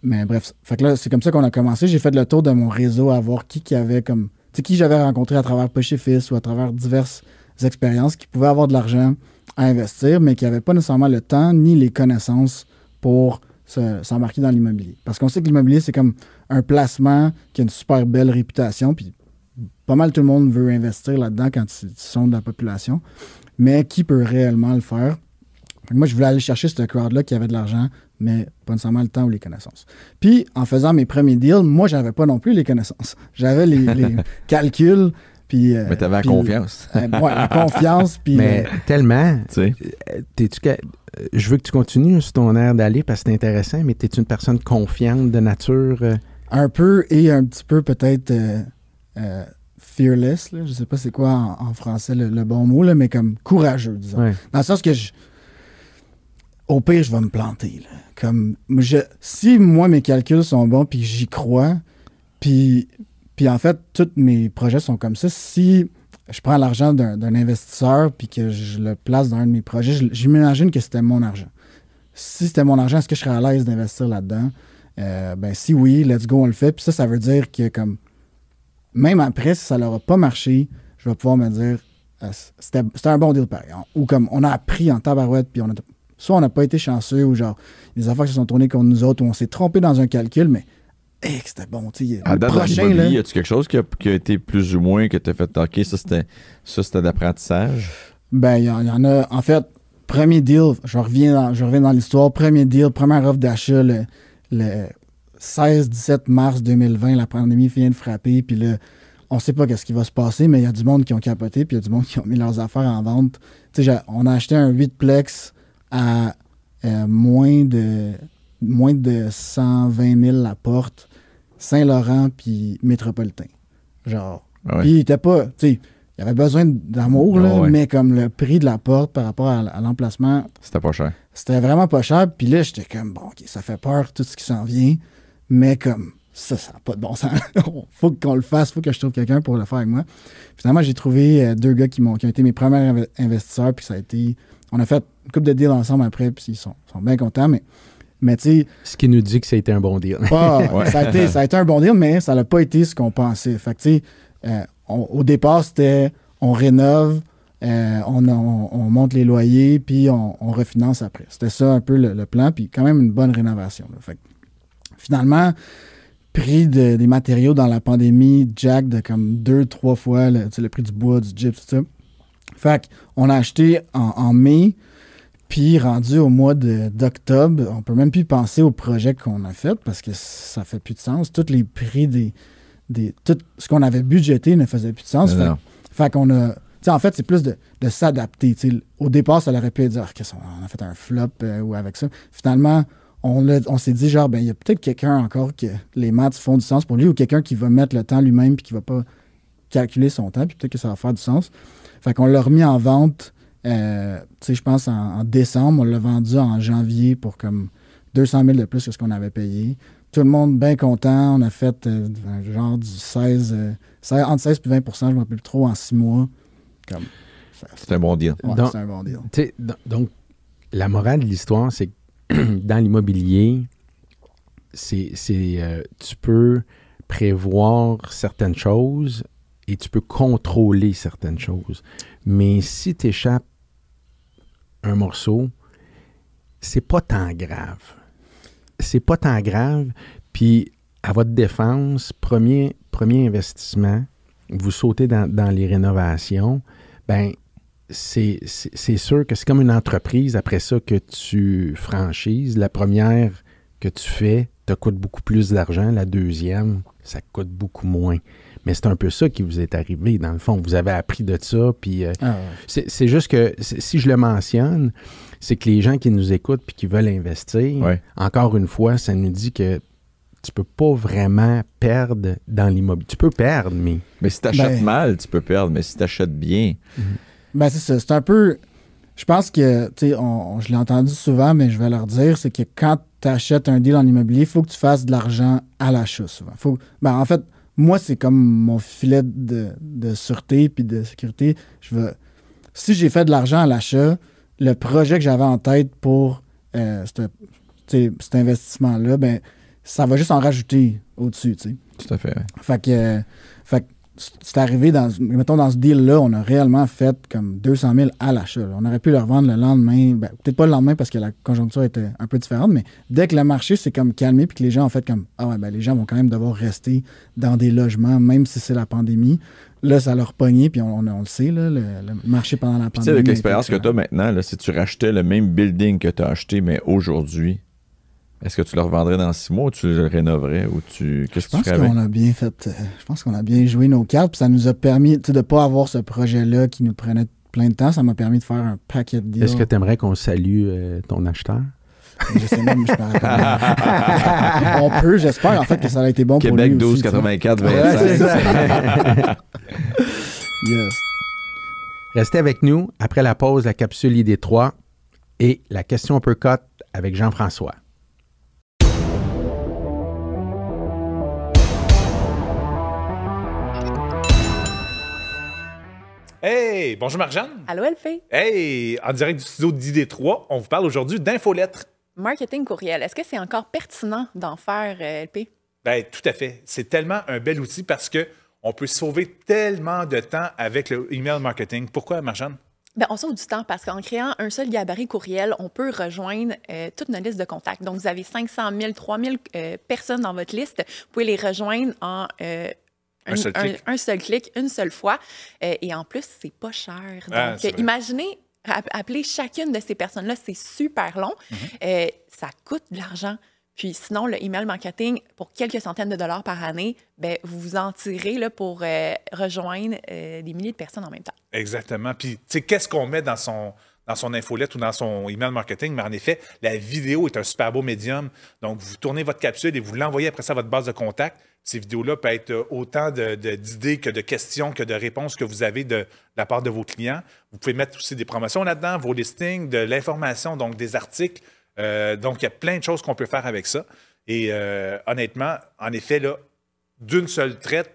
Mais bref, fait que là, c'est comme ça qu'on a commencé. J'ai fait le tour de mon réseau à voir qui avait comme... qui j'avais rencontré à travers Pas chez Fils ou à travers diverses expériences qui pouvaient avoir de l'argent à investir, mais qui n'avaient pas nécessairement le temps ni les connaissances pour s'embarquer dans l'immobilier. Parce qu'on sait que l'immobilier, c'est comme un placement qui a une super belle réputation, puis pas mal tout le monde veut investir là-dedans quand ils sont de la population, mais qui peut réellement le faire? Moi, je voulais aller chercher ce crowd-là qui avait de l'argent, mais pas nécessairement le temps ou les connaissances. Puis, en faisant mes premiers deals, moi, j'avais pas non plus les connaissances. J'avais les calculs, puis... mais t'avais la confiance. Ouais, la confiance, puis... Mais tellement... Je veux que tu continues sur ton air d'aller parce que c'est intéressant, mais t'es une personne confiante de nature? Un peu et un petit peu peut-être fearless, là. Je sais pas c'est quoi en français le bon mot, là, mais comme courageux, disons. Ouais. Dans le sens que au pire, je vais me planter. Là. Comme si moi, mes calculs sont bons puis j'y crois, puis en fait, tous mes projets sont comme ça. Si je prends l'argent d'un investisseur puis que je le place dans un de mes projets, j'imagine que c'était mon argent. Si c'était mon argent, est-ce que je serais à l'aise d'investir là-dedans? Ben si oui, let's go, on le fait. Puis ça veut dire que comme même après, si ça n'aura pas marché, je vais pouvoir me dire c'était un bon deal pareil. Ou comme on a appris en tabarouette, puis soit on n'a pas été chanceux, ou genre les affaires qui se sont tournées contre nous autres, ou on s'est trompé dans un calcul, mais c'était bon. À date, prochain, là, y a-tu quelque chose qui a été plus ou moins que tu as fait OK, ça c'était d'apprentissage? Ben, il y en a. En fait, premier deal, je reviens dans l'histoire. Premier deal, première offre d'achat, le 16-17 mars 2020, la pandémie vient de frapper, puis là, on sait pas qu'est-ce qui va se passer, mais il y a du monde qui ont capoté, puis il y a du monde qui ont mis leurs affaires en vente. Tu sais, on a acheté un 8plex à moins de 120 000 la porte, Saint-Laurent, puis métropolitain. Genre. Ouais. Puis il était pas, tu sais, il y avait besoin d'amour, là, ouais. mais comme le prix de la porte par rapport à l'emplacement, c'était pas cher. C'était vraiment pas cher. Puis là, j'étais comme, bon, OK, ça fait peur, tout ce qui s'en vient. Mais comme, ça n'a pas de bon sens. Faut qu'on le fasse, faut que je trouve quelqu'un pour le faire avec moi. Finalement, j'ai trouvé deux gars qui ont été mes premiers investisseurs. Puis ça a été, on a fait une couple de deals ensemble après, puis ils sont bien contents. Mais tu sais. Ce qui nous dit que ça a été un bon deal. Ouais. ça a été un bon deal, mais ça n'a pas été ce qu'on pensait. Fait que tu sais, au départ, c'était on rénove, on monte les loyers, puis on refinance après. C'était ça un peu le plan, puis quand même une bonne rénovation. Là. Fait que, finalement, prix des matériaux dans la pandémie, jack de comme 2-3 fois le prix du bois, du gyps, tout ça. Fait qu'on a acheté en mai, puis rendu au mois d'octobre, on peut même plus penser au projet qu'on a fait parce que ça fait plus de sens. Tous les prix tout ce qu'on avait budgété ne faisait plus de sens. Fait qu'on a... En fait, c'est plus de s'adapter. Au départ, ça aurait pu dire on a fait un flop ou avec ça. Finalement, on s'est dit genre, il y a peut-être quelqu'un encore que les maths font du sens pour lui ou quelqu'un qui va mettre le temps lui-même puis qui va pas calculer son temps, puis peut-être que ça va faire du sens. Fait qu'on l'a remis en vente, je pense en décembre. On l'a vendu en janvier pour comme 200 000 de plus que ce qu'on avait payé. Tout le monde bien content. On a fait genre du entre 16 et 20 % je ne me rappelle plus trop, en 6 mois. C'est un bon deal. Ouais, c'est un bon deal. Donc, la morale de l'histoire, c'est que dans l'immobilier, tu peux prévoir certaines choses et tu peux contrôler certaines choses. Mais si tu échappes un morceau, c'est pas tant grave. C'est pas tant grave. Puis, à votre défense, premier investissement, vous sautez dans les rénovations, ben c'est sûr que c'est comme une entreprise après ça que tu franchises. La première que tu fais te coûte beaucoup plus d'argent. La deuxième, ça coûte beaucoup moins. Mais c'est un peu ça qui vous est arrivé, dans le fond. Vous avez appris de ça, puis c'est juste que, si je le mentionne, c'est que les gens qui nous écoutent puis qui veulent investir, encore une fois, ça nous dit que tu peux pas vraiment perdre dans l'immobilier. Tu peux perdre, mais... Mais si tu achètes mal, tu peux perdre. Mais si tu achètes bien... Ben c'est ça. C'est un peu... Je pense que, tu sais, je l'ai entendu souvent, mais je vais leur dire, c'est que quand tu achètes un deal en immobilier, il faut que tu fasses de l'argent à l'achat, souvent. En fait, moi, c'est comme mon filet de sûreté puis de sécurité. Si j'ai fait de l'argent à l'achat, le projet que j'avais en tête pour cet investissement-là, ben ça va juste en rajouter au-dessus, tu sais. Tout à fait. Fait que c'est arrivé mettons, dans ce deal-là, on a réellement fait comme 200 000 à l'achat. On aurait pu le revendre le lendemain. Ben, peut-être pas le lendemain parce que la conjoncture était un peu différente, mais dès que le marché s'est comme calmé puis que les gens ont fait comme ah ouais, ben les gens vont quand même devoir rester dans des logements, même si c'est la pandémie. Là, ça leur pognait, puis on le sait, là, le marché pendant la pandémie. Tu sais, avec l'expérience que tu as maintenant, là, si tu rachetais le même building que tu as acheté, mais aujourd'hui, est-ce que tu le revendrais dans 6 mois ou tu le rénoverais ou qu'est-ce que tu ferais avec? Je pense qu'on a bien joué nos cartes, puis ça nous a permis de ne pas avoir ce projet-là qui nous prenait plein de temps. Ça m'a permis de faire un paquet de deals. Est-ce que tu aimerais qu'on salue ton acheteur? Je sais même, je peux pas. On peut, j'espère en fait que ça a été bon Québec pour lui. Québec 1284 25. Yes. Restez avec nous. Après la pause, la capsule ID3 et la question uppercut avec Jean-François. Hey, bonjour Marjane. Allô, LP. Hey, en direct du studio d'ID3, on vous parle aujourd'hui d'infolettres. Marketing courriel, est-ce que c'est encore pertinent d'en faire, LP? Bien, tout à fait. C'est tellement un bel outil parce qu'on peut sauver tellement de temps avec le email marketing. Pourquoi, Marjane? Bien, on sauve du temps parce qu'en créant un seul gabarit courriel, on peut rejoindre toute notre liste de contacts. Donc, vous avez 500 000, 3 000 personnes dans votre liste. Vous pouvez les rejoindre en un seul clic, une seule fois. Et en plus, c'est pas cher. Donc, imaginez, appeler chacune de ces personnes-là, c'est super long. Ça coûte de l'argent. Puis sinon, le email marketing, pour quelques centaines de dollars par année, bien, vous vous en tirez là, pour rejoindre des milliers de personnes en même temps. Exactement. Puis, tu sais, qu'est-ce qu'on met dans son infolette ou dans son email marketing? Mais en effet, la vidéo est un super beau médium. Donc, vous tournez votre capsule et vous l'envoyez après ça à votre base de contact. Ces vidéos-là peuvent être autant d'idées que de questions, que de réponses que vous avez de la part de vos clients. Vous pouvez mettre aussi des promotions là-dedans, vos listings, de l'information, donc des articles. Donc, il y a plein de choses qu'on peut faire avec ça. Et honnêtement, en effet, là, d'une seule traite,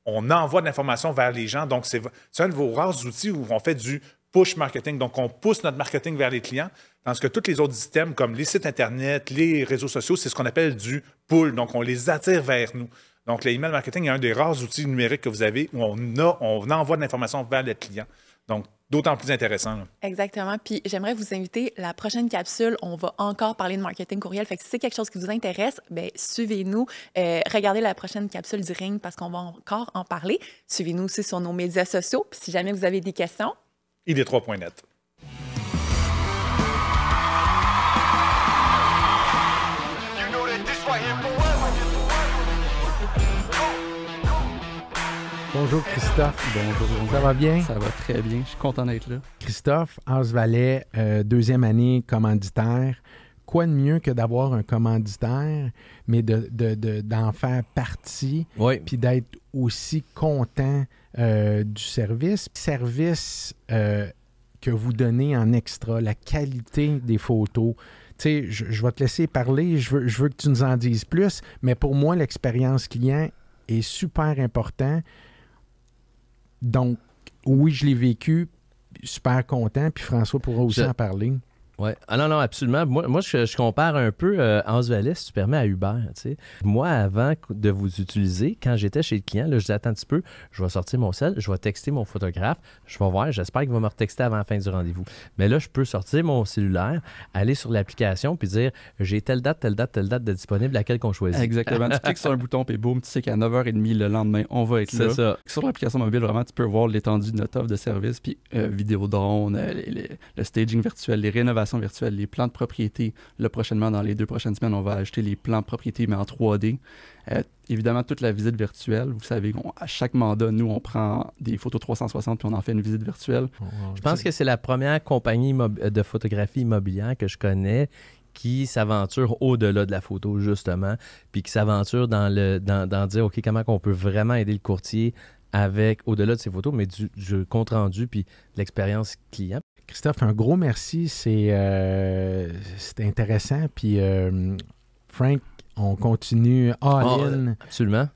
on envoie de l'information vers les gens. Donc, c'est un de vos rares outils où on fait du push marketing. Donc, on pousse notre marketing vers les clients. Tandis que tous les autres systèmes, comme les sites Internet, les réseaux sociaux, c'est ce qu'on appelle du pull. Donc, on les attire vers nous. Donc, l'email marketing est un des rares outils numériques que vous avez où on envoie de l'information vers le client. Donc, d'autant plus intéressant. Là. Exactement. Puis, j'aimerais vous inviter, la prochaine capsule, on va encore parler de marketing courriel. Fait que si c'est quelque chose qui vous intéresse, bien, suivez-nous. Regardez la prochaine capsule du Ring parce qu'on va encore en parler. Suivez-nous aussi sur nos médias sociaux. Puis, si jamais vous avez des questions, ID3.net. Bonjour Christophe. Bonjour. Ça va bien? Ça va très bien. Je suis content d'être là. Christophe, House Valley, deuxième année commanditaire. Quoi de mieux que d'avoir un commanditaire, mais d'en faire partie, puis d'être aussi content du service. Service que vous donnez en extra, la qualité des photos. Tu sais, je vais te laisser parler, je veux que tu nous en dises plus, mais pour moi, l'expérience client est super important. Donc, oui, je l'ai vécu, super content, puis François pourra aussi en parler. Oui. Ah non, absolument. Moi je compare un peu House Valley, si tu permets, à Uber. Tu sais. Moi, avant de vous utiliser, quand j'étais chez le client, là, je disais, attends un petit peu, je vais sortir mon cell, je vais texter mon photographe, je vais voir, j'espère qu'il va me retexter avant la fin du rendez-vous. Mais là, je peux sortir mon cellulaire, aller sur l'application, puis dire, j'ai telle date de disponible, laquelle qu'on choisit. Exactement. Tu cliques sur un bouton, puis boum, tu sais qu'à 9h30 le lendemain, on va être là. C'est ça. Sur l'application mobile, vraiment, tu peux voir l'étendue de notre offre de service, puis vidéo drone, le staging virtuel, les rénovations virtuelles, les plans de propriété. Là, prochainement, dans les 2 prochaines semaines, on va ajouter les plans de propriété, mais en 3D. Évidemment, toute la visite virtuelle. Vous savez, à chaque mandat, nous, on prend des photos 360 puis on en fait une visite virtuelle. Je pense que c'est la première compagnie de photographie immobilière que je connais qui s'aventure au-delà de la photo, justement, puis qui s'aventure dans dire, OK, comment on peut vraiment aider le courtier avec, au-delà de ses photos, mais du compte-rendu puis de l'expérience client. Christophe, un gros merci. C'est intéressant. Puis, Frank, on continue all-in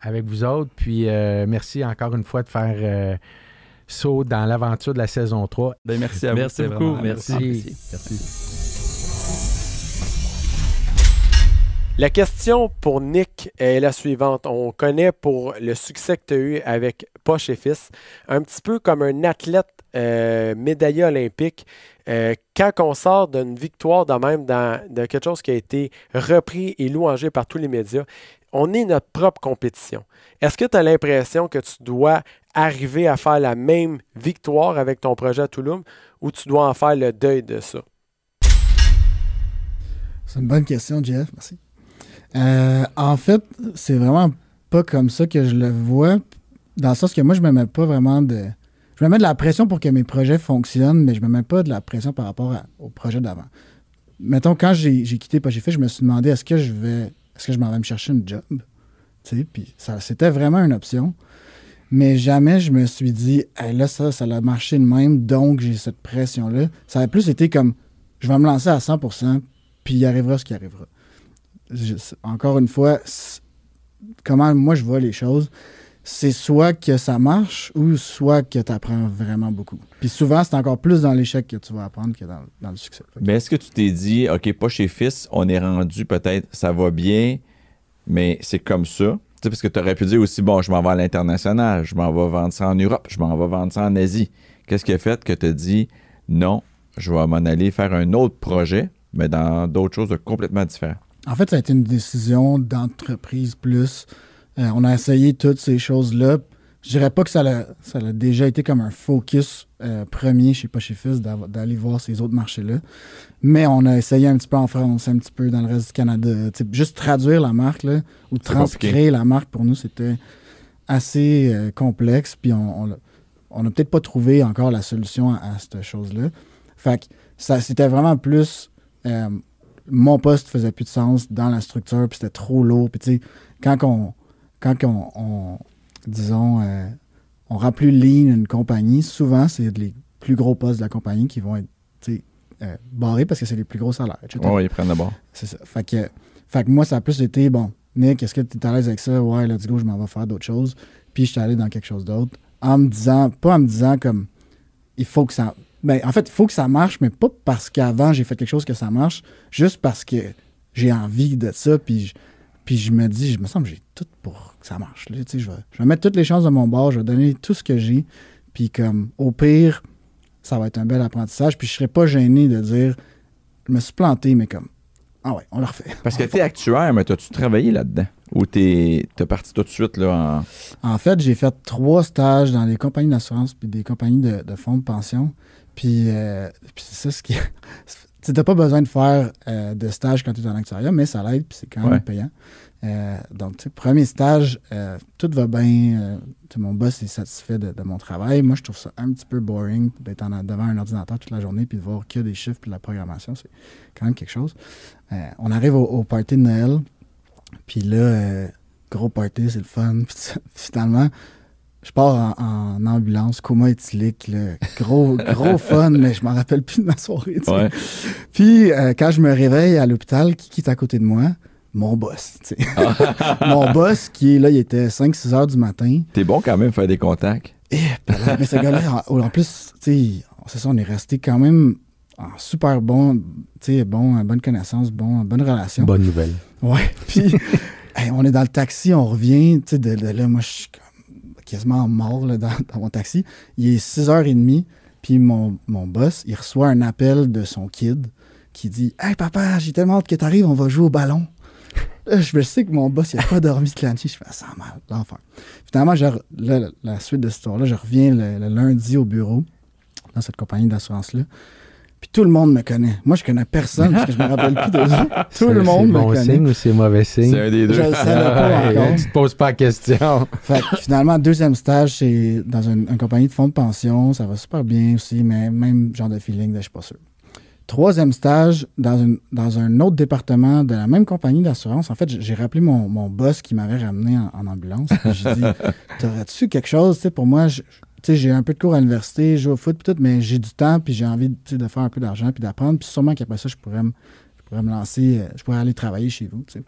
avec vous autres. Puis, merci encore une fois de faire saut dans l'aventure de la saison 3. Ben, merci à vous. Merci beaucoup. Merci. La question pour Nick est la suivante. On connaît pour le succès que tu as eu avec Poche et Fils, un petit peu comme un athlète médaillé olympique. Quand on sort d'une victoire de même de quelque chose qui a été repris et louangé par tous les médias, on est notre propre compétition. Est-ce que tu as l'impression que tu dois arriver à faire la même victoire avec ton projet à Tulum ou tu dois en faire le deuil de ça? C'est une bonne question, Jeff. Merci. En fait, c'est vraiment pas comme ça que je le vois, dans le sens que moi, je me mets pas vraiment de... Je me mets de la pression pour que mes projets fonctionnent, mais je me mets pas de la pression par rapport au projet d'avant. Mettons, quand j'ai quitté Poche et Fils, je me suis demandé est-ce que je m'en vais me chercher une job? Tu sais, puis c'était vraiment une option. Mais jamais je me suis dit hey, là, ça a marché de même, donc j'ai cette pression-là. Ça a plus été comme je vais me lancer à 100%, puis il arrivera ce qui arrivera. Encore une fois, comment moi je vois les choses, c'est soit que ça marche ou soit que tu apprends vraiment beaucoup. Puis souvent, c'est encore plus dans l'échec que tu vas apprendre que dans le succès. Mais est-ce que tu t'es dit, OK, Poche et Fils, on est rendu peut-être, ça va bien, mais c'est comme ça? Tu sais, parce que tu aurais pu dire aussi, bon, je m'en vais à l'international, je m'en vais vendre ça en Europe, je m'en vais vendre ça en Asie. Qu'est-ce qui a fait que tu as dit, non, je vais m'en aller faire un autre projet, mais dans d'autres choses complètement différentes? En fait, ça a été une décision d'entreprise plus. On a essayé toutes ces choses-là. Je dirais pas que ça a déjà été comme un focus premier chez Poche et Fils d'aller voir ces autres marchés-là. Mais on a essayé un petit peu en France, un petit peu dans le reste du Canada. Juste traduire la marque là, ou transcréer la marque, pour nous, c'était assez complexe. Puis on n'a peut-être pas trouvé encore la solution à cette chose-là. Fait que c'était vraiment plus... mon poste faisait plus de sens dans la structure, puis c'était trop lourd. Puis tu sais, quand on disons, on rend plus lean une compagnie, souvent, c'est les plus gros postes de la compagnie qui vont être barrés parce que c'est les plus gros salaires, etc. Oui, ils prennent de bord. C'est ça. Fait que moi, ça a plus été, bon, Nick, est-ce que tu es à l'aise avec ça? Ouais, let's go, je m'en vais faire d'autres choses. Puis je suis allé dans quelque chose d'autre. Pas en me disant comme, il faut que ça... Ben, en fait, il faut que ça marche, mais pas parce qu'avant, j'ai fait quelque chose que ça marche, juste parce que j'ai envie de ça, puis je me dis, je me sens que j'ai tout pour que ça marche. Là, je vais mettre toutes les chances de mon bord, je vais donner tout ce que j'ai, puis comme, au pire, ça va être un bel apprentissage, puis je serais pas gêné de dire, je me suis planté, mais comme, ah ouais, on le refait. Parce que t'es actuaire, mais t'as-tu travaillé là-dedans? Ou t'es parti tout de suite là En fait, j'ai fait 3 stages dans des compagnies d'assurance puis des compagnies de fonds de pension. Puis c'est ça ce qui... Tu n'as pas besoin de faire de stage quand tu es en actuariat, mais ça l'aide, puis c'est quand même payant. Donc, tu sais, premier stage, tout va bien. Mon boss est satisfait de mon travail. Moi, je trouve ça un petit peu boring d'être devant un ordinateur toute la journée puis de voir que des chiffres puis de la programmation. C'est quand même quelque chose. On arrive au party de Noël. Puis là, gros party, c'est le fun. Puis finalement, je pars en ambulance, coma éthylique, là. Gros fun, mais je m'en rappelle plus de ma soirée. Ouais. Puis quand je me réveille à l'hôpital, qui est à côté de moi? Mon boss. Mon boss, qui est là, il était 5-6 heures du matin. T'es bon quand même faire des contacts. Mais ce gars-là, en plus, c'est ça, on est resté quand même en super bonne connaissance, bonne relation. Bonne nouvelle. Ouais. Puis, on est dans le taxi, on revient, de là, moi, je suis quasiment mort là, dans mon taxi. Il est 6h30, puis mon boss, il reçoit un appel de son kid qui dit « Hey papa, j'ai tellement hâte que t'arrives, on va jouer au ballon. » Là, je sais que mon boss, il n'a pas dormi toute la nuit. Je fais « Ça mal, l'enfer. » Finalement, la suite de cette histoire-là, je reviens le lundi au bureau dans cette compagnie d'assurance-là. Puis tout le monde me connaît. Moi, je connais personne parce que je me rappelle plus de eux. Tout le monde me connaît. C'est bon signe ou c'est mauvais signe? C'est un des deux. Je le savais pas encore. Tu te poses pas la question. Fait que finalement, deuxième stage, c'est dans une compagnie de fonds de pension. Ça va super bien aussi, mais même genre de feeling, je suis pas sûr. Troisième stage, dans un autre département de la même compagnie d'assurance. En fait, j'ai rappelé mon boss qui m'avait ramené en ambulance. J'ai dit, t'aurais-tu quelque chose pour moi? J'ai un peu de cours à l'université, je joue au foot, puis tout, mais j'ai du temps, puis j'ai envie de faire un peu d'argent, puis d'apprendre. Puis sûrement qu'après ça, je pourrais me lancer, je pourrais aller travailler chez vous. T'sais.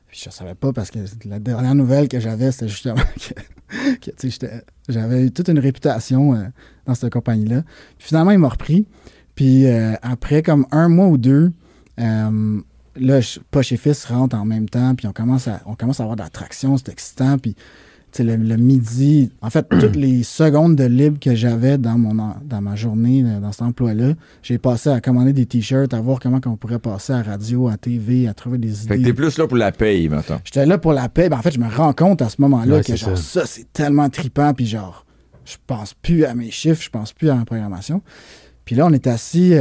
Puis je ne savais pas, parce que la dernière nouvelle que j'avais, c'était justement que j'avais eu toute une réputation dans cette compagnie-là. Puis finalement, il m'a repris. Puis après comme 1 mois ou 2, là, Poche et Fils rentre en même temps, puis on commence à avoir de l'attraction, c'est excitant, puis le midi, en fait, toutes les secondes de libre que j'avais dans ma journée, dans cet emploi-là, j'ai passé à commander des t-shirts, à voir comment on pourrait passer à radio, à TV, à trouver des idées. Fait que t'es plus là pour la paye, maintenant. J'étais là pour la paye. En fait, je me rends compte à ce moment-là que genre ça, c'est tellement trippant, puis genre, je pense plus à mes chiffres, je pense plus à ma programmation. Puis là, on est assis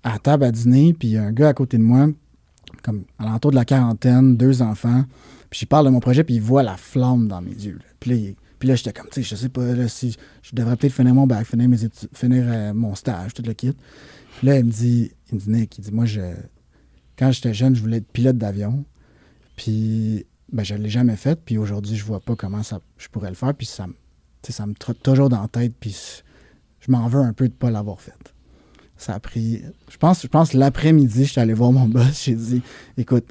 à table à dîner, puis il y a un gars à côté de moi, comme à l'entour de la quarantaine, 2 enfants. Puis je parle de mon projet, puis il voit la flamme dans mes yeux. Là. Puis là, j'étais comme, tu sais, je sais pas là, si je devrais peut-être finir mon bac, finir mes études, finir mon stage, tout le kit. Puis là, il me dit, Nick, moi, quand j'étais jeune, je voulais être pilote d'avion. Puis, je ne l'ai jamais fait. Puis aujourd'hui, je vois pas comment je pourrais le faire. Puis ça me trotte toujours dans la tête. Puis je m'en veux un peu de ne pas l'avoir fait. Ça a pris, je pense l'après-midi, j'étais allé voir mon boss. J'ai dit, écoute,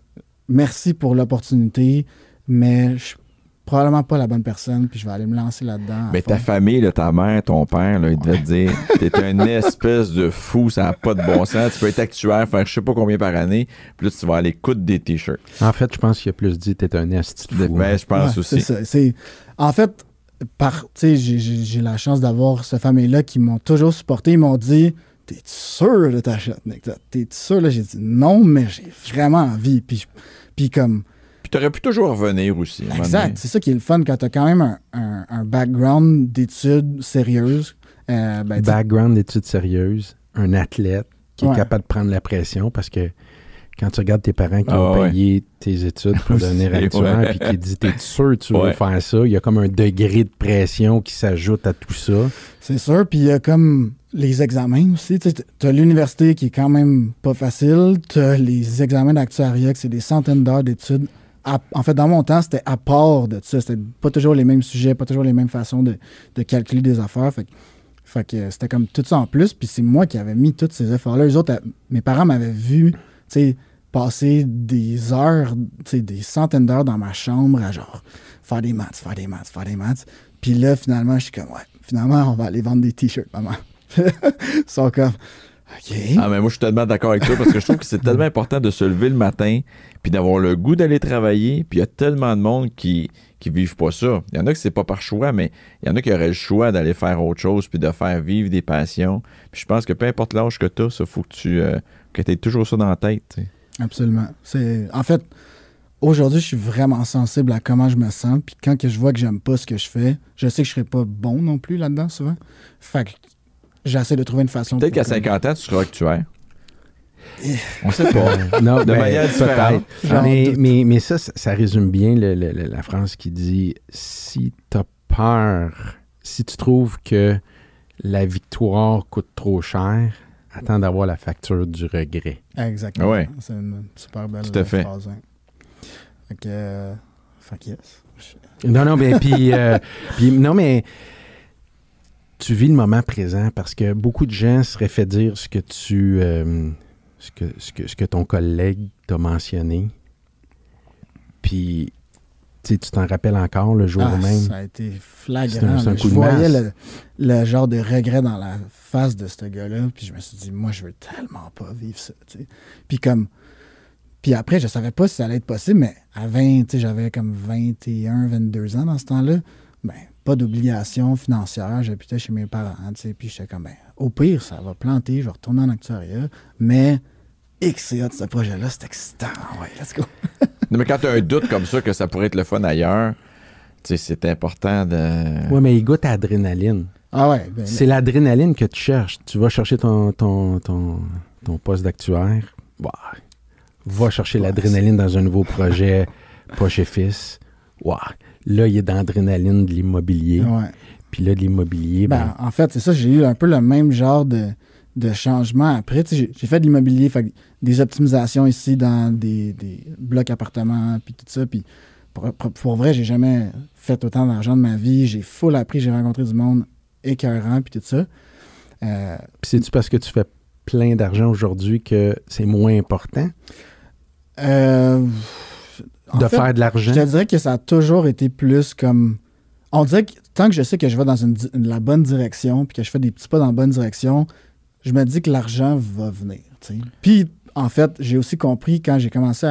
merci pour l'opportunité, mais je suis probablement pas la bonne personne, puis je vais aller me lancer là-dedans. Mais ta famille, là, ta mère, ton père, là, ils devaient te dire t'es une espèce de fou, ça n'a pas de bon sens. Tu peux être actuaire, faire je sais pas combien par année, puis là, tu vas aller coudre des t-shirts. En fait, je pense qu'il a plus dit t'es un esti de fou. Ben, je pense aussi. C'est ça. En fait, j'ai la chance d'avoir cette famille-là qui m'ont toujours supporté. Ils m'ont dit t'es sûr de ta shot, Nick? T'es sûr? Là, j'ai dit non, mais j'ai vraiment envie. Puis comme. Puis t'aurais pu toujours revenir aussi. Exact. C'est ça qui est le fun quand t'as quand même un background d'études sérieuses. Background d'études sérieuses, un athlète qui est capable de prendre la pression parce que quand tu regardes tes parents qui ont payé tes études pour devenir actuaire puis qui dit t'es sûr que tu veux faire ça, il y a comme un degré de pression qui s'ajoute à tout ça. C'est sûr, puis il y a comme les examens aussi. Tu as l'université qui est quand même pas facile, tu as les examens d'actuariat, que c'est des centaines d'heures d'études. En fait, dans mon temps, c'était à part de ça. C'était pas toujours les mêmes sujets, pas toujours les mêmes façons de calculer des affaires. Fait que c'était comme tout ça en plus, puis c'est moi qui avais mis tous ces efforts-là. Eux autres, mes parents m'avaient vu passer des heures, des centaines d'heures dans ma chambre à genre faire des maths. Puis là, finalement, je suis comme, finalement, on va aller vendre des t-shirts, maman. Ils sont comme, OK. Ah, mais moi, je suis tellement d'accord avec toi parce que je trouve que c'est tellement important de se lever le matin puis d'avoir le goût d'aller travailler. Puis il y a tellement de monde qui vivent pas ça. Il y en a que c'est pas par choix, mais il y en a qui auraient le choix d'aller faire autre chose puis de faire vivre des passions. Puis je pense que peu importe l'âge que tu as, il faut que tu aies toujours ça dans la tête. T'sais. Absolument. En fait, aujourd'hui, je suis vraiment sensible à comment je me sens. Puis quand que je vois que j'aime pas ce que je fais, je sais que je serai pas bon non plus là-dedans souvent. Fait que j'essaie de trouver une façon. Peut-être qu'à 50 ans, tu seras actuaire. On sait pas. Non, de manière différente. Mais ça résume bien la phrase qui dit si t'as peur, si tu trouves que la victoire coûte trop cher, attends d'avoir la facture du regret. Exactement. Ouais. C'est une super belle tout à fait. phrase. Hein. Fait que, fuck yes. Non, mais puis non, mais tu vis le moment présent parce que beaucoup de gens seraient fait dire ce que tu ce que ton collègue t'a mentionné. Puis tu t'en rappelles encore le jour même. Ça a été flagrant. C'est un coup je de voyais masse. le genre de regret dans la face de ce gars-là. Puis je me suis dit, moi, je veux tellement pas vivre ça. T'sais. Puis après, je savais pas si ça allait être possible, mais à 20, j'avais comme 21, 22 ans dans ce temps-là. Ben, pas d'obligation financière. J'habitais chez mes parents. Puis j'étais comme, au pire, ça va planter, je vais retourner en actuariat. Mais XCA de ce projet-là, c'est excitant. Ouais, let's go. Non, mais quand tu as un doute comme ça que ça pourrait être le fun ailleurs, c'est important de. Oui, mais il goûte à l'adrénaline. Ah ouais. C'est l'adrénaline que tu cherches. Tu vas chercher ton poste d'actuaire. Bah, va chercher l'adrénaline dans un nouveau projet, Poche et Fils. Wow. Là, il est dans l'adrénaline de l'immobilier. Ouais. Puis là, de l'immobilier. En fait, c'est ça. J'ai eu un peu le même genre de changement après. J'ai fait de l'immobilier, fait des optimisations ici dans des blocs appartements, puis tout ça. Puis pour vrai, j'ai jamais fait autant d'argent de ma vie. J'ai full appris, j'ai rencontré du monde écœurant, puis tout ça. Puis c'est-tu parce que tu fais plein d'argent aujourd'hui que c'est moins important? De faire de l'argent? Je te dirais que ça a toujours été plus comme... On dirait que tant que je sais que je vais dans la bonne direction puis que je fais des petits pas dans la bonne direction, je me dis que l'argent va venir. T'sais. Puis en fait, j'ai aussi compris quand j'ai commencé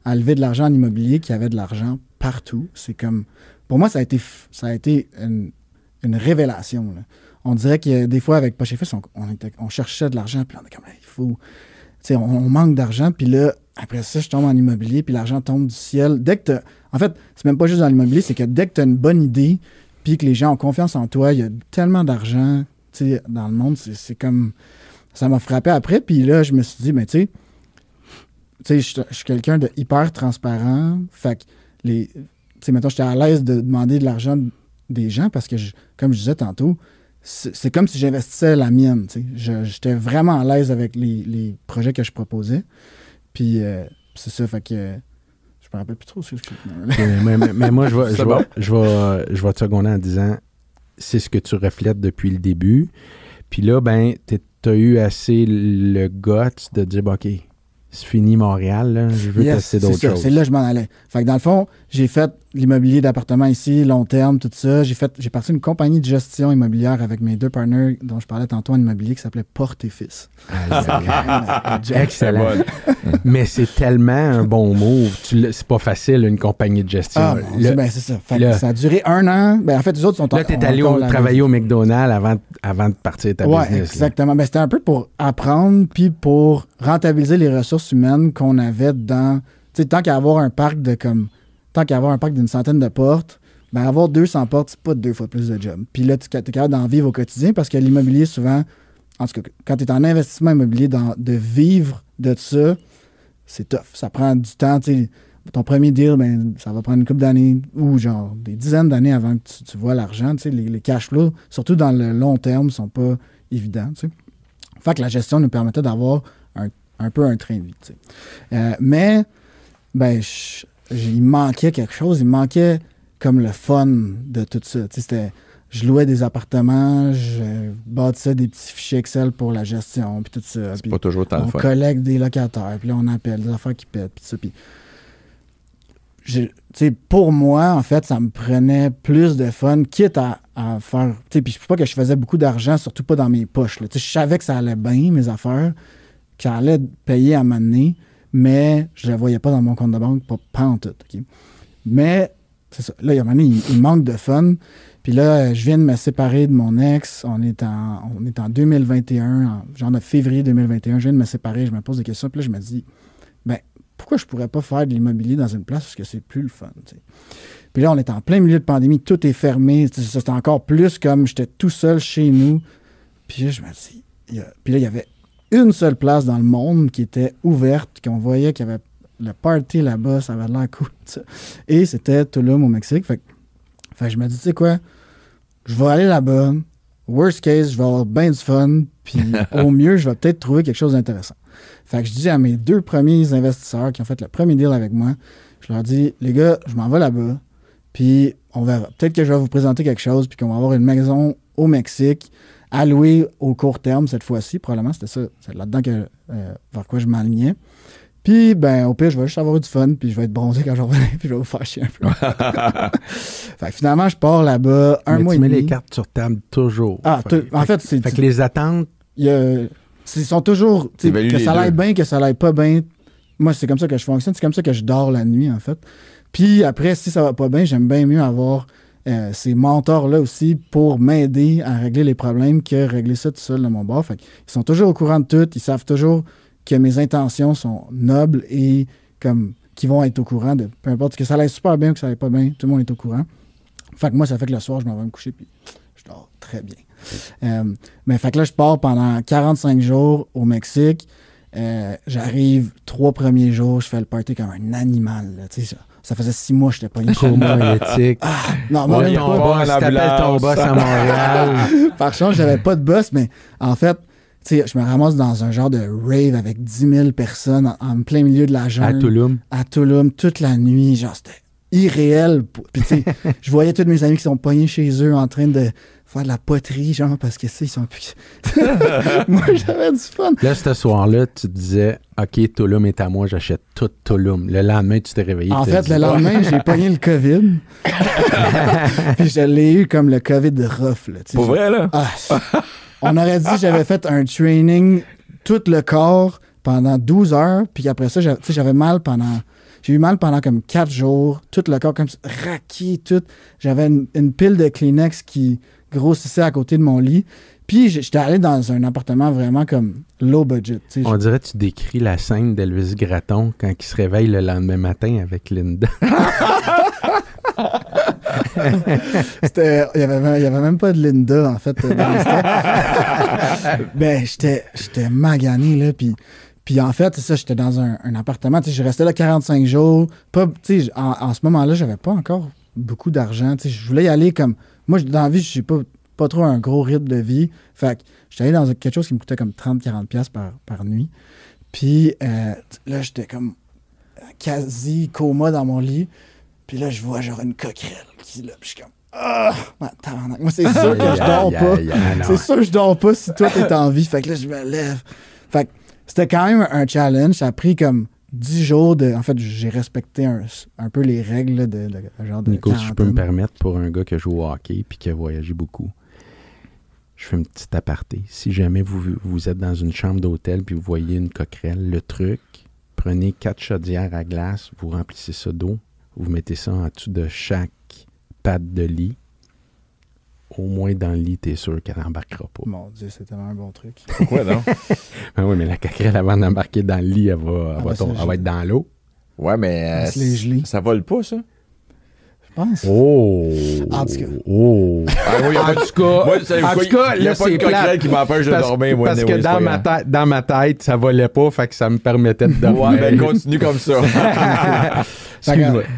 à lever de l'argent en immobilier qu'il y avait de l'argent partout. C'est comme... Pour moi, ça a été une révélation. Là. On dirait que des fois, avec Poche et Fils, on cherchait de l'argent, puis on est comme, il faut... Tu sais, on manque d'argent, puis là, après ça, je tombe en immobilier, puis l'argent tombe du ciel. Dès que en fait, c'est même pas juste dans l'immobilier, c'est que dès que tu as une bonne idée, puis que les gens ont confiance en toi, il y a tellement d'argent, tu sais, dans le monde, c'est comme... Ça m'a frappé après, puis là, je me suis dit, tu sais, je suis quelqu'un de hyper transparent, fait que tu sais, mettons, j'étais à l'aise de demander de l'argent des gens parce que, comme je disais tantôt, c'est comme si j'investissais la mienne, tu sais. J'étais vraiment à l'aise avec les projets que je proposais, puis c'est ça, fait que je me rappelle plus trop ce que mais moi, je vais te seconder en disant, c'est ce que tu reflètes depuis le début, puis là, ben, t'as eu assez le guts de dire, OK, c'est fini Montréal, là, je veux tester d'autres choses. C'est là que je m'en allais. Fait que dans le fond, j'ai fait l'immobilier d'appartement ici, long terme, tout ça. J'ai parti une compagnie de gestion immobilière avec mes 2 partners dont je parlais tantôt en immobilier qui s'appelait Porte et Fils. Excellent. Mais c'est tellement un bon move. C'est pas facile, une compagnie de gestion. Ah, ben c'est ça. Fait que ça a duré 1 an. Ben, en fait, les autres sont là, t'es allé travailler au McDonald's avant de partir ta business. Oui, exactement. Ben, c'était un peu pour apprendre puis pour rentabiliser les ressources humaines qu'on avait dans... Tu sais, tant qu'à avoir un parc d'une centaine de portes, ben avoir 200 portes, c'est pas 2 fois plus de job. Puis là, tu es capable d'en vivre au quotidien parce que l'immobilier, souvent, en tout cas, quand tu es en investissement immobilier, de vivre de ça, c'est tough. Ça prend du temps. Tu sais, ton premier deal, ben, ça va prendre une couple d'années ou genre des dizaines d'années avant que tu vois l'argent. Tu sais, les cash flows, surtout dans le long terme, sont pas évidents. Tu sais. Fait que la gestion nous permettait d'avoir un peu un train de vie. Tu sais. Mais, ben, il manquait quelque chose. Il manquait comme le fun de tout ça. Tu sais, je louais des appartements, je bâtissais des petits fichiers Excel pour la gestion, puis tout ça. C'est pas toujours tant le fun. On collecte des locataires, puis là, on appelle des affaires qui pètent, puis tout ça. Puis, tu sais, pour moi, en fait, ça me prenait plus de fun, quitte à faire... Tu sais, puis je ne sais pas que je faisais beaucoup d'argent, surtout pas dans mes poches. Là. Tu sais, je savais que ça allait bien, mes affaires, que ça allait payer à m'amener, mais je ne la voyais pas dans mon compte de banque, pas en tout. Okay? Mais, c'est ça. Là, il y a un moment donné, il manque de fun. Puis là, je viens de me séparer de mon ex. On est en 2021, genre de février 2021. Je viens de me séparer, je me pose des questions. Puis là, je me dis, ben, pourquoi je pourrais pas faire de l'immobilier dans une place parce que c'est plus le fun, tu sais. Puis là, on est en plein milieu de pandémie, tout est fermé. C'était encore plus comme j'étais tout seul chez nous. Puis là, je me dis, puis là, il y avait une seule place dans le monde qui était ouverte, qu'on voyait qu'il y avait le party là-bas, ça avait l'air cool, ça. Et c'était Tulum au Mexique. Fait que je me dis, tu sais quoi, je vais aller là-bas. Worst case, je vais avoir bien du fun. Puis au mieux, je vais peut-être trouver quelque chose d'intéressant. Fait que je dis à mes 2 premiers investisseurs qui ont fait le premier deal avec moi, je leur dis, les gars, je m'en vais là-bas. Puis on verra. Peut-être que je vais vous présenter quelque chose, puis qu'on va avoir une maison au Mexique à louer au court terme cette fois-ci. Probablement, c'était ça. C'est là-dedans vers quoi je m'alignais. Puis, ben, au pire, je vais juste avoir du fun, puis je vais être bronzé quand je reviens, puis je vais vous faire chier un peu. Fait que finalement, je pars là-bas un mois et demi. Tu mets les cartes sur table toujours. Ah, en fait, c'est... Fait que les attentes... Ils sont toujours... Que ça aille bien, que ça aille pas bien. Moi, c'est comme ça que je fonctionne. C'est comme ça que je dors la nuit, en fait. Puis après, si ça va pas bien, j'aime bien mieux avoir ces mentors-là aussi pour m'aider à régler les problèmes que régler ça tout seul de mon bord. Fait qu'ils sont toujours au courant de tout. Ils savent toujours que mes intentions sont nobles et comme qu'ils vont être au courant de peu importe que ça aille super bien ou que ça aille pas bien, tout le monde est au courant. Fait que moi, ça fait que le soir, je m'en vais me coucher puis je dors très bien. Mais fait que là, je pars pendant 45 jours au Mexique. J'arrive 3 premiers jours, je fais le party comme un animal. Là, ça faisait 6 mois que je n'étais pas une coma éthique. Non, moi, si t'appelles ton boss à Montréal. Par contre, j'avais pas de boss, mais en fait, je me ramasse dans un genre de rave avec 10 000 personnes en plein milieu de la jungle. À Tulum, toute la nuit. Genre, c'était irréel. Puis, tu sais, je voyais tous mes amis qui sont pognés chez eux en train de faire de la poterie, genre, parce que, ils sont plus... Moi, j'avais du fun. Là, ce soir-là, tu te disais, OK, Tulum est à moi, j'achète tout Tulum. Le lendemain, tu t'es réveillé. En fait, le lendemain, j'ai pogné le COVID. Puis je l'ai eu comme le COVID de rough, là. Pour vrai, là? On aurait dit que j'avais fait un training, tout le corps, pendant 12 heures, puis après ça, j'avais mal pendant... J'ai eu mal pendant comme 4 jours, tout le corps comme raqué, tout. J'avais une pile de Kleenex qui grossissait à côté de mon lit. Puis j'étais allé dans un appartement vraiment comme low budget. On dirait que tu décris la scène d'Elvis Gratton quand il se réveille le lendemain matin avec Linda. Il y avait même pas de Linda, en fait. Ben, j'étais magané, là, puis en fait, c'est ça, j'étais dans un appartement, je restais là 45 jours. En ce moment-là, j'avais pas encore beaucoup d'argent. Je voulais y aller comme... Moi, dans la vie, je suis pas trop un gros rythme de vie. Fait que j'étais allé dans quelque chose qui me coûtait comme 30-40$ par nuit. Puis là, j'étais comme quasi coma dans mon lit. Puis là, je vois genre une coquerelle qui est là. Puis je suis comme... Ah! Moi, c'est sûr que je dors pas. C'est sûr que je dors pas si toi, t'es en vie. Fait que là, je me lève. Fait que c'était quand même un challenge. Ça a pris comme 10 jours de... En fait, j'ai respecté un peu les règles là, de genre de Nico, si je peux me permettre, pour un gars qui joue au hockey puis qui a voyagé beaucoup, je fais une petite aparté. Si jamais vous êtes dans une chambre d'hôtel puis vous voyez une coquerelle, le truc, prenez 4 chaudières à glace, vous remplissez ça d'eau, vous mettez ça en dessous de chaque patte de lit. Au moins dans le lit, t'es sûr qu'elle n'embarquera pas. Mon Dieu, c'est tellement un bon truc. Pourquoi non? Ben oui, mais la coquerelle, avant d'embarquer dans le lit, elle va être dans l'eau. Ouais, mais ça vole pas, ça? Je pense. Oh! En tout cas. Oh! Ah oui, en tout cas, il n'y a pas de coquerelle qui m'empêche de dormir, moi. Parce que dans ma tête, ça volait pas, fait que ça me permettait de dormir. Ouais, ben continue comme ça.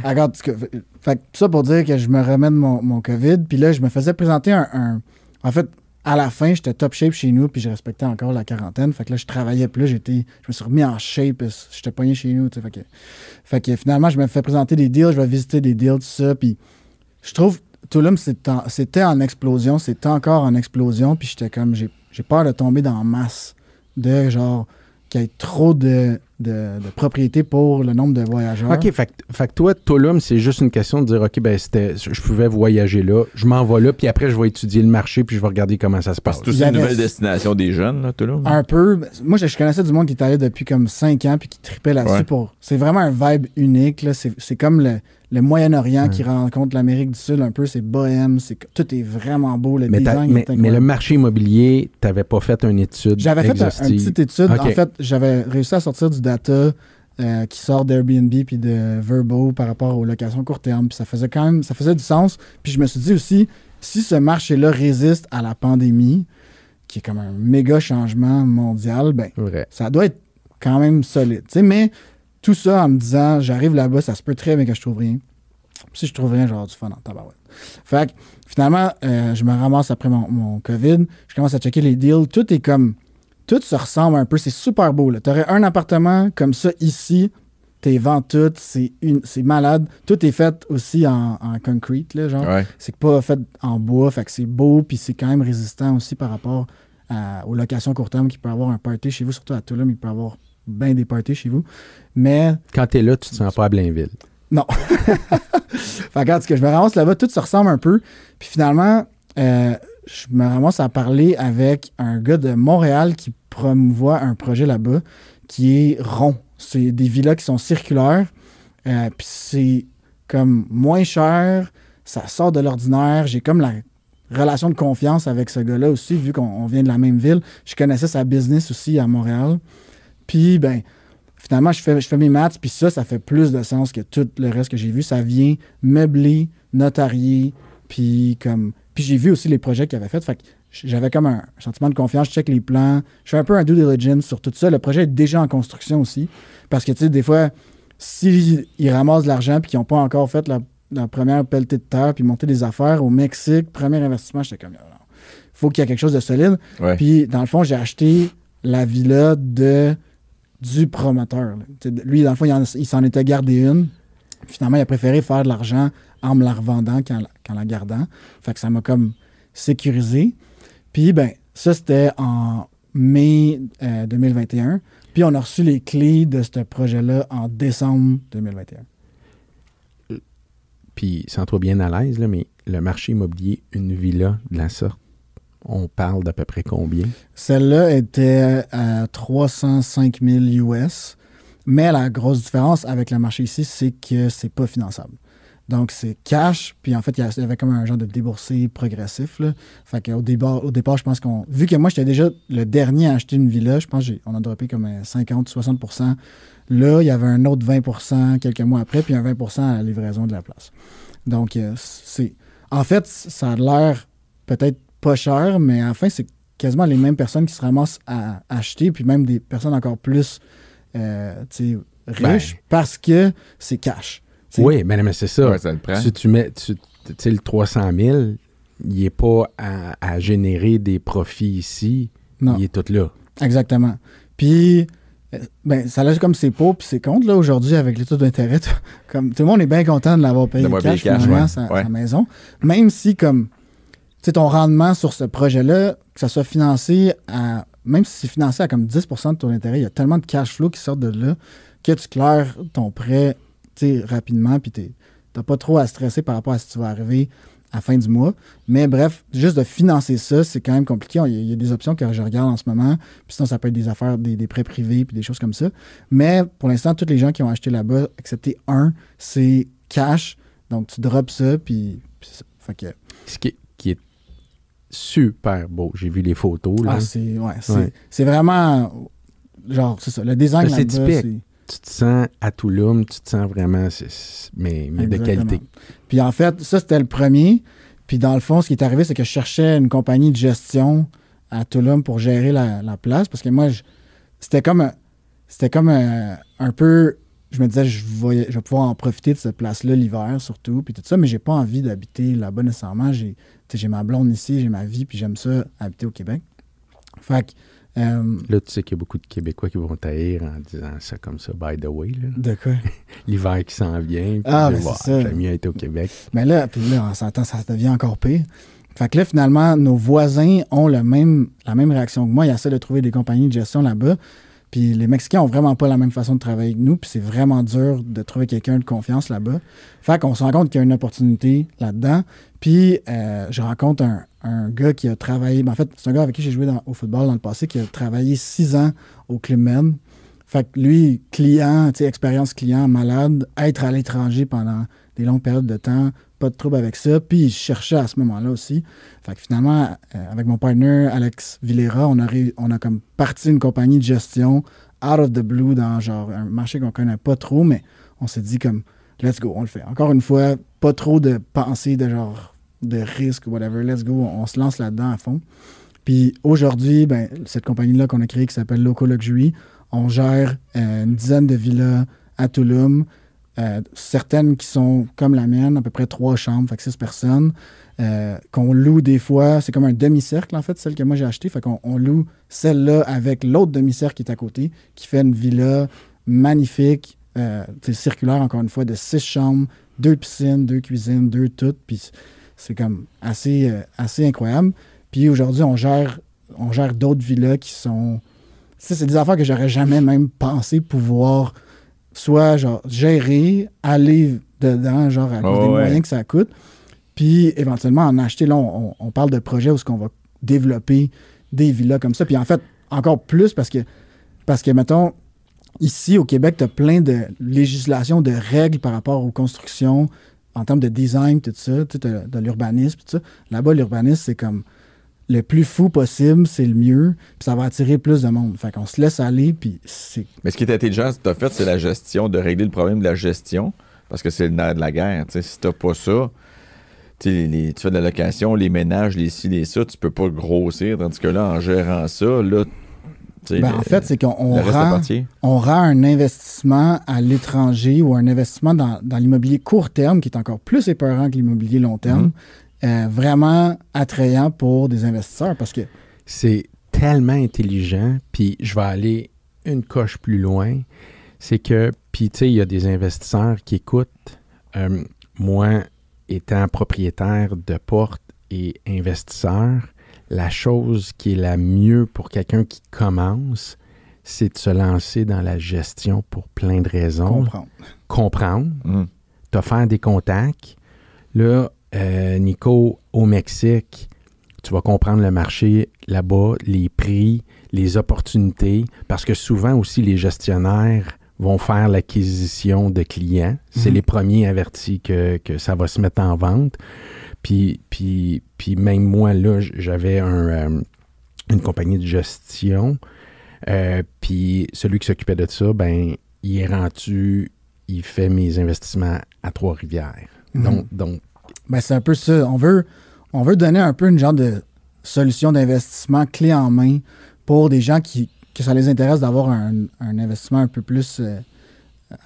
Regarde, fait que tout ça pour dire que je me remets de mon COVID, puis là, je me faisais présenter en fait, à la fin, j'étais top shape chez nous, puis je respectais encore la quarantaine. Fait que là, je travaillais plus, je me suis remis en shape, j'étais pogné chez nous, tu sais. Fait que finalement, je me fais présenter des deals, je vais visiter des deals, tout ça, puis je trouve Tulum, c'était en explosion, c'est encore en explosion, puis j'étais comme, j'ai peur de tomber dans la masse de genre qu'il y ait trop de propriétés pour le nombre de voyageurs. OK, fait que toi, Tulum, c'est juste une question de dire, OK, ben je pouvais voyager là, je m'en vais là, puis après, je vais étudier le marché, puis je vais regarder comment ça se passe. C'est aussi une nouvelle destination des jeunes, là, Tulum? Un peu. Moi, je connaissais du monde qui est allé depuis comme 5 ans, puis qui tripait là-dessus. Ouais. C'est vraiment un vibe unique, là. C'est comme le Moyen-Orient qui rencontre l'Amérique du Sud un peu, c'est bohème, tout est vraiment beau, le design est incroyable. Mais le marché immobilier, t'avais pas fait une étude J'avais fait une petite étude. Okay. En fait, j'avais réussi à sortir du data qui sort d'Airbnb puis de Vrbo par rapport aux locations court terme, puis ça faisait du sens. Puis je me suis dit aussi, si ce marché-là résiste à la pandémie, qui est comme un méga changement mondial, ben ça doit être quand même solide. T'sais, mais tout ça en me disant, j'arrive là-bas, ça se peut très bien que je trouve rien. Si je trouve rien, j'aurai du fun en tabarouette. Fait que finalement, je me ramasse après mon COVID, je commence à checker les deals. Tout se ressemble un peu, c'est super beau. Tu aurais un appartement comme ça ici, tes vends tout, c'est malade. Tout est fait aussi en concrete, là, genre. Ouais. C'est pas fait en bois, fait que c'est beau, puis c'est quand même résistant aussi par rapport aux locations court terme qu'il peut avoir un party chez vous, surtout à Tulum, il peut avoir bien des parties chez vous. Mais quand t'es là, tu te sens pas à Blainville. Non. Fait regarde, je me ramasse là-bas, tout se ressemble un peu. Puis finalement, je me ramasse à parler avec un gars de Montréal qui promouvoit un projet là-bas qui est rond. C'est des villas qui sont circulaires. Puis c'est comme moins cher, ça sort de l'ordinaire. J'ai comme la relation de confiance avec ce gars-là aussi, vu qu'on vient de la même ville. Je connaissais sa business aussi à Montréal. Puis, ben, finalement, je fais mes maths, puis ça fait plus de sens que tout le reste que j'ai vu. Ça vient meubler, notarier, puis j'ai vu aussi les projets qu'il avait fait. Fait que j'avais comme un sentiment de confiance. Je check les plans. Je fais un peu un due diligence sur tout ça. Le projet est déjà en construction aussi. Parce que, tu sais, des fois, s'ils ramassent de l'argent puis qu'ils n'ont pas encore fait la première pelletée de terre puis monter des affaires au Mexique, premier investissement, j'étais comme, il faut qu'il y ait quelque chose de solide. Ouais. Puis, dans le fond, j'ai acheté la villa du promoteur. Lui, dans le fond, il s'en était gardé une. Finalement, il a préféré faire de l'argent en me la revendant qu'en la gardant. Fait que ça m'a comme sécurisé. Puis, ben, ça, c'était en mai 2021. Puis, on a reçu les clés de ce projet-là en décembre 2021. Puis, sans trop bien à l'aise, là, mais le marché immobilier, une villa de la sorte, on parle d'à peu près combien? Celle-là était à 305 000 US. Mais la grosse différence avec le marché ici, c'est que c'est pas finançable. Donc, c'est cash, puis en fait, il y avait comme un genre de déboursé progressif. Là. Fait qu'au départ, je pense vu que moi, j'étais déjà le dernier à acheter une villa, je pense qu'on a droppé comme 50-60%. Là, il y avait un autre 20% quelques mois après, puis un 20% à la livraison de la place. Donc, en fait, ça a l'air peut-être pas cher, mais enfin, c'est quasiment les mêmes personnes qui se ramassent à acheter, puis même des personnes encore plus riches, parce que c'est cash. T'sais. Oui, mais c'est ça. Ouais, ça le prend. Si tu mets le 300 000, il n'est pas à générer des profits ici. Non. Il est tout là. Exactement. Puis, ça laisse comme c'est pour puis c'est contre, là, aujourd'hui, avec les taux d'intérêt. Comme, tout le monde est bien content de l'avoir payé cash, finalement, sa maison. Même si, comme, ton rendement sur ce projet-là, que ça soit financé même si c'est financé à comme 10% de ton intérêt, il y a tellement de cash flow qui sortent de là que tu claires ton prêt rapidement, puis t'as pas trop à stresser par rapport à ce qui va arriver à la fin du mois. Mais bref, juste de financer ça, c'est quand même compliqué. Il y a des options que je regarde en ce moment, puis sinon ça peut être des affaires, des prêts privés, puis des choses comme ça. Mais pour l'instant, tous les gens qui ont acheté là-bas, excepté un, c'est cash. Donc tu drops ça, puis ça. Fait que... Ce qui est super beau. J'ai vu les photos. Là. C'est vraiment... Genre, c'est ça. Le design là-bas, c'est typique. Tu te sens à Tulum, tu te sens vraiment, mais de qualité. Puis en fait, ça, c'était le premier. Puis dans le fond, ce qui est arrivé, c'est que je cherchais une compagnie de gestion à Tulum pour gérer la place. Parce que moi, c'était comme un peu... Je me disais, je vais pouvoir en profiter de cette place-là l'hiver, surtout, puis tout ça. Mais j'ai pas envie d'habiter là-bas nécessairement. J'ai ma blonde ici, j'ai ma vie, puis j'aime ça, habiter au Québec. Fait que... là, tu sais qu'il y a beaucoup de Québécois qui vont taire en disant ça comme ça, by the way. Là. De quoi? L'hiver qui s'en vient. C'est ça. J'aime mieux être au Québec. Mais là, on s'entend, ça devient encore pire. Fait que là, finalement, nos voisins ont la même réaction que moi. Ils essaient de trouver des compagnies de gestion là-bas. Puis les Mexicains ont vraiment pas la même façon de travailler que nous. Puis c'est vraiment dur de trouver quelqu'un de confiance là-bas. Fait qu'on se rend compte qu'il y a une opportunité là-dedans. Puis je rencontre un gars qui a travaillé... En fait, c'est un gars avec qui j'ai joué au football dans le passé, qui a travaillé 6 ans au Club Med. Fait que lui, client, expérience client, malade, être à l'étranger pendant des longues périodes de temps, pas de trouble avec ça. Puis il cherchait à ce moment-là aussi. Fait que finalement, avec mon partner Alex Villera, on a comme parti une compagnie de gestion out of the blue dans genre un marché qu'on connaît pas trop, mais on s'est dit comme let's go, on le fait. Encore une fois, pas trop de pensée de genre de risque ou whatever, let's go, on se lance là-dedans à fond. Puis aujourd'hui, cette compagnie-là qu'on a créée qui s'appelle Loco Luxury, on gère une dizaine de villas à Tulum, certaines qui sont comme la mienne, à peu près 3 chambres, fait que 6 personnes, qu'on loue des fois, c'est comme un demi-cercle en fait, celle que moi j'ai achetée, fait qu'on loue celle-là avec l'autre demi-cercle qui est à côté, qui fait une villa magnifique, circulaire encore une fois, de 6 chambres, 2 piscines, 2 cuisines, 2 toutes, puis c'est comme assez incroyable. Puis aujourd'hui, on gère d'autres villas qui sont... C'est des affaires que j'aurais jamais même pensé pouvoir soit genre gérer, aller dedans, genre à cause des moyens que ça coûte, puis éventuellement en acheter. Là, on parle de projets où on va développer des villas comme ça. Puis en fait, encore plus parce que mettons, ici au Québec, tu as plein de législations, de règles par rapport aux constructions, en termes de design, tout ça, de l'urbanisme, tout ça. Là-bas, l'urbanisme, c'est comme le plus fou possible, c'est le mieux, puis ça va attirer plus de monde. Fait qu'on se laisse aller, puis c'est... Mais ce qui est intelligent, ce que tu as fait, c'est la gestion, de régler le problème de la gestion, parce que c'est le nerf de la guerre. T'sais, si t'as pas ça, tu fais de la location, les ménages, les ci, les ça, tu peux pas grossir, tandis que là, en gérant ça, là... en fait, c'est qu'on rend un investissement à l'étranger ou un investissement dans l'immobilier court terme, qui est encore plus épeurant que l'immobilier long terme, vraiment attrayant pour des investisseurs parce que... C'est tellement intelligent, puis je vais aller une coche plus loin, c'est que, puis tu sais, il y a des investisseurs qui écoutent, moi, étant propriétaire de porte et investisseur, la chose qui est la mieux pour quelqu'un qui commence, c'est de se lancer dans la gestion pour plein de raisons. Comprendre. Te faire des contacts. Là, Nico, au Mexique, tu vas comprendre le marché là-bas, les prix, les opportunités, parce que souvent aussi les gestionnaires vont faire l'acquisition de clients. C'est les premiers avertis que ça va se mettre en vente. Puis même moi, là, j'avais une compagnie de gestion. Puis celui qui s'occupait de ça, ben il est rendu, il fait mes investissements à Trois-Rivières. Donc ben, c'est un peu ça. On veut donner un peu une genre de solution d'investissement clé en main pour des gens que ça les intéresse d'avoir un investissement un peu plus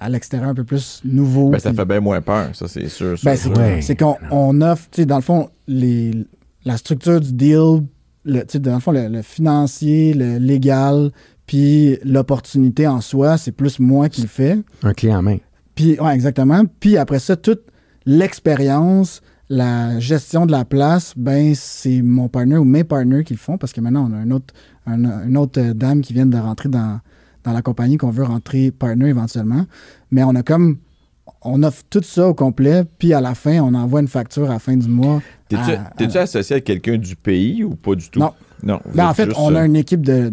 à l'extérieur, un peu plus nouveau. Ben, ça fait bien moins peur, ça, c'est sûr. Ben, c'est qu'on offre, tu sais, dans le fond, la structure du deal, dans le fond, le financier, le légal, puis l'opportunité en soi, c'est plus moi qui le fais. Un clé en main. Puis, ouais, exactement. Puis après ça, toute l'expérience, la gestion de la place, ben c'est mon partner ou mes partners qui le font parce que maintenant, on a une autre dame qui vient de rentrer dans la compagnie qu'on veut rentrer partner éventuellement. Mais on offre tout ça au complet, puis à la fin, on envoie une facture à la fin du mois. T'es-tu associé à quelqu'un du pays ou pas du tout? Non. Ben, en fait, on a une équipe de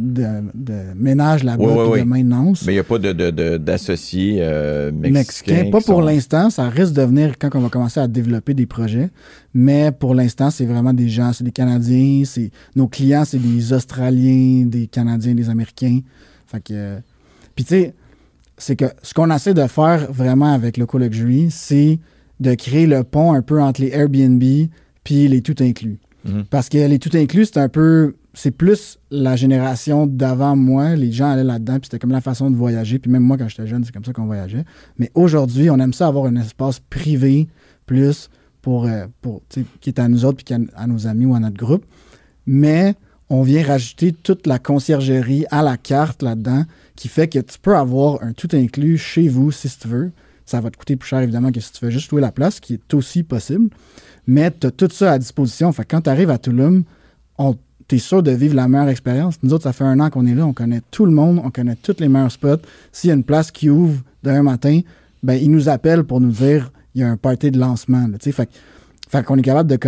ménage là-bas, de maintenance. Mais il n'y a pas d'associés mexicains. Pas pour l'instant. Ça risque de venir quand on va commencer à développer des projets. Mais pour l'instant, c'est vraiment des gens, c'est des Canadiens. Nos clients, c'est des Australiens, des Canadiens, des Américains. Fait que... Puis tu sais, c'est que ce qu'on essaie de faire vraiment avec Loco Luxury, c'est de créer le pont un peu entre les Airbnb puis les tout inclus. Parce que les tout inclus, c'est plus la génération d'avant moi. Les gens allaient là-dedans, puis c'était comme la façon de voyager. Puis même moi, quand j'étais jeune, c'est comme ça qu'on voyageait. Mais aujourd'hui, on aime ça avoir un espace privé plus pour qui est à nous autres, puis à nos amis ou à notre groupe. Mais on vient rajouter toute la conciergerie à la carte là-dedans, qui fait que tu peux avoir un tout inclus chez vous si tu veux. Ça va te coûter plus cher, évidemment, que si tu fais juste louer la place, qui est aussi possible. Mais tu as tout ça à disposition. Fait que quand tu arrives à Tulum, tu es sûr de vivre la meilleure expérience. Nous autres, ça fait 1 an qu'on est là. On connaît tout le monde. On connaît tous les meilleurs spots. S'il y a une place qui ouvre demain matin, ben ils nous appellent pour nous dire il y a un party de lancement. Là, fait qu'on est capable de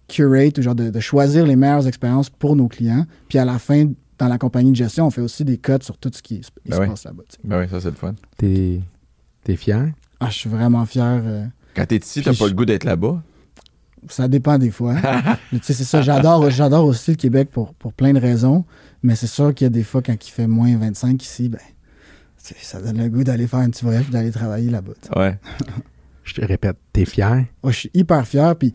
curate, ou genre de choisir les meilleures expériences pour nos clients. Puis à la fin, dans la compagnie de gestion, on fait aussi des cotes sur tout ce qui se passe là-bas. Ben oui, ça, c'est le fun. T'es fier? Ah, je suis vraiment fier. Quand t'es ici, t'as pas le goût d'être là-bas? Ça dépend des fois. Mais c'est ça, j'adore aussi le Québec pour plein de raisons. Mais c'est sûr qu'il y a des fois, quand il fait moins 25 ici, ben ça donne le goût d'aller faire un petit voyage, d'aller travailler là-bas. Ouais. Je te répète, t'es fier? Ouais, je suis hyper fier. Puis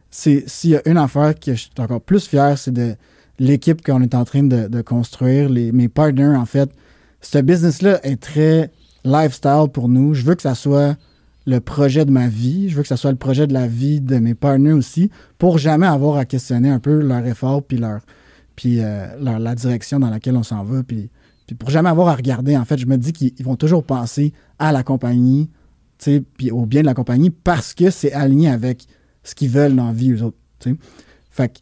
s'il y a une affaire que je suis encore plus fier, c'est de l'équipe qu'on est en train de construire, mes partners, en fait. Ce business-là est très lifestyle pour nous. Je veux que ça soit le projet de ma vie. Je veux que ça soit le projet de la vie de mes partners aussi, pour jamais avoir à questionner un peu leur effort puis la direction dans laquelle on s'en va. Puis pour jamais avoir à regarder. En fait, je me dis qu'ils vont toujours penser à la compagnie, puis au bien de la compagnie, parce que c'est aligné avec ce qu'ils veulent dans la vie, eux autres. T'sais. Fait que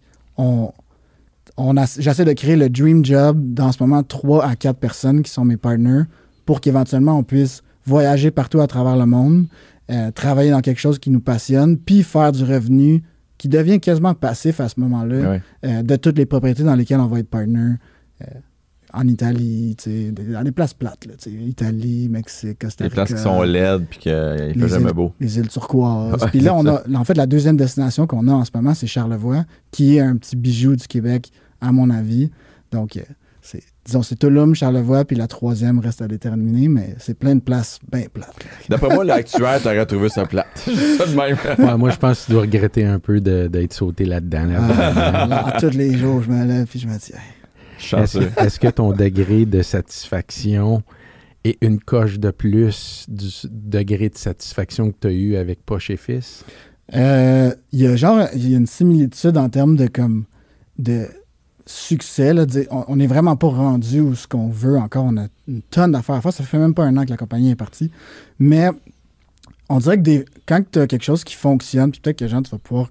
j'essaie de créer le dream job dans ce moment 3 à 4 personnes qui sont mes partners pour qu'éventuellement on puisse voyager partout à travers le monde, travailler dans quelque chose qui nous passionne, puis faire du revenu qui devient quasiment passif à ce moment-là, de toutes les propriétés dans lesquelles on va être partner. En Italie, dans des places plates, là, Italie, Mexique, Costa Rica. Les places qui sont laides puis qu'il fait jamais beau. Les îles turquoises. Puis là, en fait, la deuxième destination qu'on a en ce moment, c'est Charlevoix, qui est un petit bijou du Québec, à mon avis. Donc, c'est Tulum, Charlevoix, puis la troisième reste à déterminer, mais c'est plein de places bien plates. D'après moi, l'actuaire, t'aurais trouvé ça plate. Ça de même. Ouais, moi, je pense que tu dois regretter un peu d'être sauté là-dedans. Tous les jours, je me lève puis je me dis... Est-ce que ton degré de satisfaction est une coche de plus du degré de satisfaction que tu as eu avec Poche et Fils? Il y a une similitude en termes de succès. Là, on n'est vraiment pas rendu où ce qu'on veut encore. On a une tonne d'affaires à faire. Ça fait même pas 1 an que la compagnie est partie. Mais on dirait que quand tu as quelque chose qui fonctionne, puis peut-être que tu vas pouvoir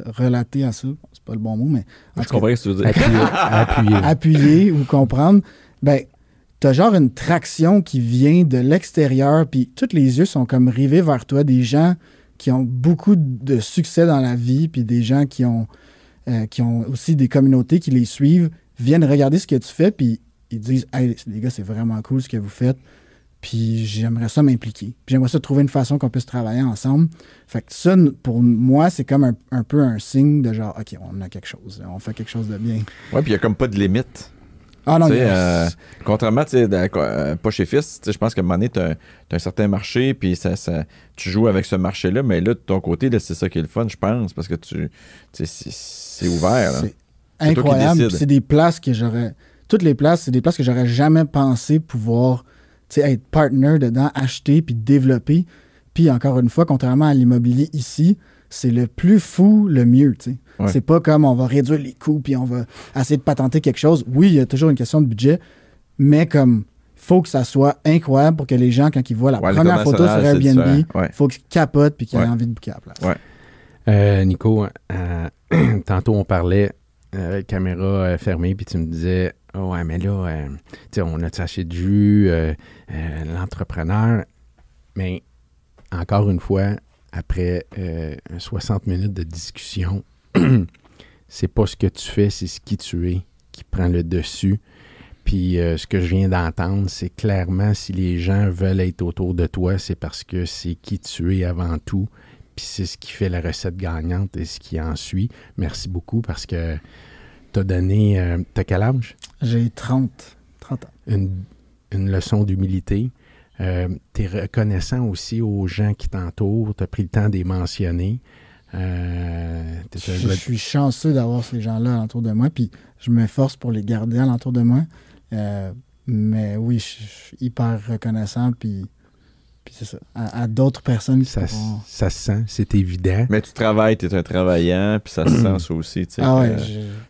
relater à ça, c'est pas le bon mot, mais... Je comprends ce que tu veux dire. Appuyer ou comprendre. Ben, t'as genre une traction qui vient de l'extérieur, puis tous les yeux sont comme rivés vers toi, des gens qui ont beaucoup de succès dans la vie, puis des gens qui ont aussi des communautés qui les suivent, viennent regarder ce que tu fais, puis ils disent « Hey, les gars, c'est vraiment cool ce que vous faites. » Puis j'aimerais ça m'impliquer. Puis j'aimerais ça trouver une façon qu'on puisse travailler ensemble. Fait que ça, pour moi, c'est comme un peu un signe de genre, OK, on a quelque chose. On fait quelque chose de bien. Oui, puis il n'y a comme pas de limite. Ah non, contrairement, pas chez Fils, je pense qu'à un moment donné, tu as un certain marché, puis tu joues avec ce marché-là, mais là, de ton côté, là, c'est ça qui est le fun, je pense, parce que c'est ouvert. Là. C'est incroyable. C'est des places que j'aurais... Toutes les places, c'est des places que j'aurais jamais pensé pouvoir être partner dedans, acheter puis développer. Puis encore une fois, contrairement à l'immobilier ici, c'est le plus fou, le mieux. Ouais. C'est pas comme on va réduire les coûts puis on va essayer de patenter quelque chose. Oui, il y a toujours une question de budget, mais comme faut que ça soit incroyable pour que les gens, quand ils voient la première photo sur Airbnb, faut qu'ils capotent puis qu'ils aient envie de booker à la place. Ouais. Nico, tantôt on parlait caméra fermée, puis tu me disais « Ouais, mais là, on a assez de jus, l'entrepreneur. » Mais encore une fois, après 60 minutes de discussion, c'est pas ce que tu fais, c'est ce qui tu es qui prend le dessus. Puis ce que je viens d'entendre, c'est clairement si les gens veulent être autour de toi, c'est parce que c'est qui tu es avant tout. Puis c'est ce qui fait la recette gagnante et ce qui en suit. Merci beaucoup parce que tu as donné... t'as quel âge? J'ai 30 ans. Une leçon d'humilité. Tu es reconnaissant aussi aux gens qui t'entourent. Tu as pris le temps de les mentionner. Je suis chanceux d'avoir ces gens-là alentour de moi. Puis je m'efforce pour les garder alentour de moi. Mais oui, je suis hyper reconnaissant. Puis c'est ça. À d'autres personnes qui ça se sent, c'est évident. Mais tu travailles, tu es un travaillant, puis ça se sent ça aussi.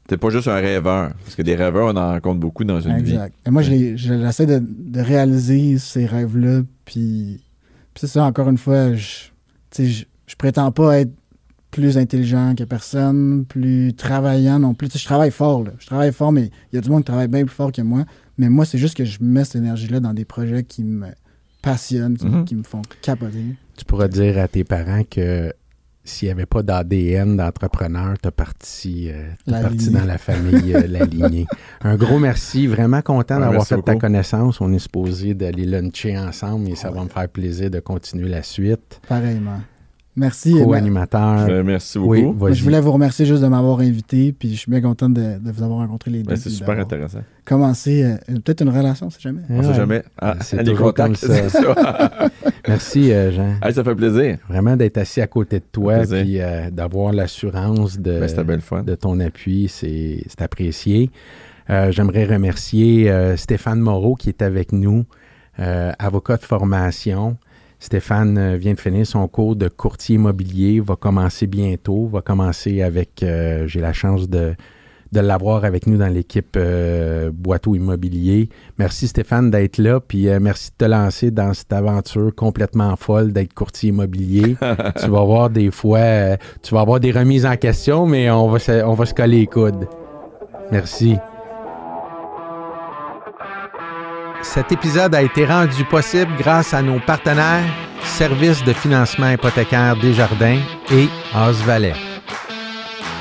T'es pas juste un rêveur. Parce que des rêveurs, on en rencontre beaucoup dans une vie. Exact. Et moi, j'essaie de réaliser ces rêves-là. Puis c'est ça, encore une fois, je prétends pas être plus intelligent que personne, plus travaillant non plus. Je travaille fort, là. Je travaille fort, mais il y a du monde qui travaille bien plus fort que moi. Mais moi, c'est juste que je mets cette énergie-là dans des projets qui me passionnent, qui me font capoter. Tu pourras dire à tes parents que s'il n'y avait pas d'ADN d'entrepreneur, tu es parti dans la famille, la lignée. Un gros merci. Vraiment content d'avoir fait ta connaissance. On est supposé d'aller luncher ensemble et ça va me faire plaisir de continuer la suite. Pareillement. Merci. Co-animateur. Merci beaucoup. Oui, je voulais vous remercier juste de m'avoir invité, puis je suis bien content de vous avoir rencontré les deux. C'est super intéressant. Commencer peut-être une relation, on sait jamais. On sait jamais. C'est toujours comme ça. Merci, Jean. Ça fait plaisir. Vraiment d'être assis à côté de toi, puis d'avoir l'assurance de ton appui, c'est apprécié. J'aimerais remercier Stéphane Moreau qui est avec nous, avocat de formation. Stéphane vient de finir son cours de courtier immobilier, va commencer bientôt, avec, j'ai la chance de l'avoir avec nous dans l'équipe Boiteau Immobilier. Merci Stéphane d'être là, puis merci de te lancer dans cette aventure complètement folle d'être courtier immobilier. Tu vas voir des fois, tu vas avoir des remises en question, mais on va se coller les coudes. Merci. Cet épisode a été rendu possible grâce à nos partenaires Service de financement hypothécaire Desjardins et Osvalet.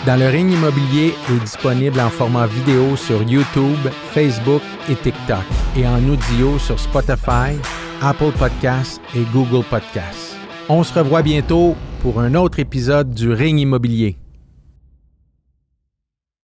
Dans le Ring immobilier est disponible en format vidéo sur YouTube, Facebook et TikTok et en audio sur Spotify, Apple Podcasts et Google Podcasts. On se revoit bientôt pour un autre épisode du Ring immobilier.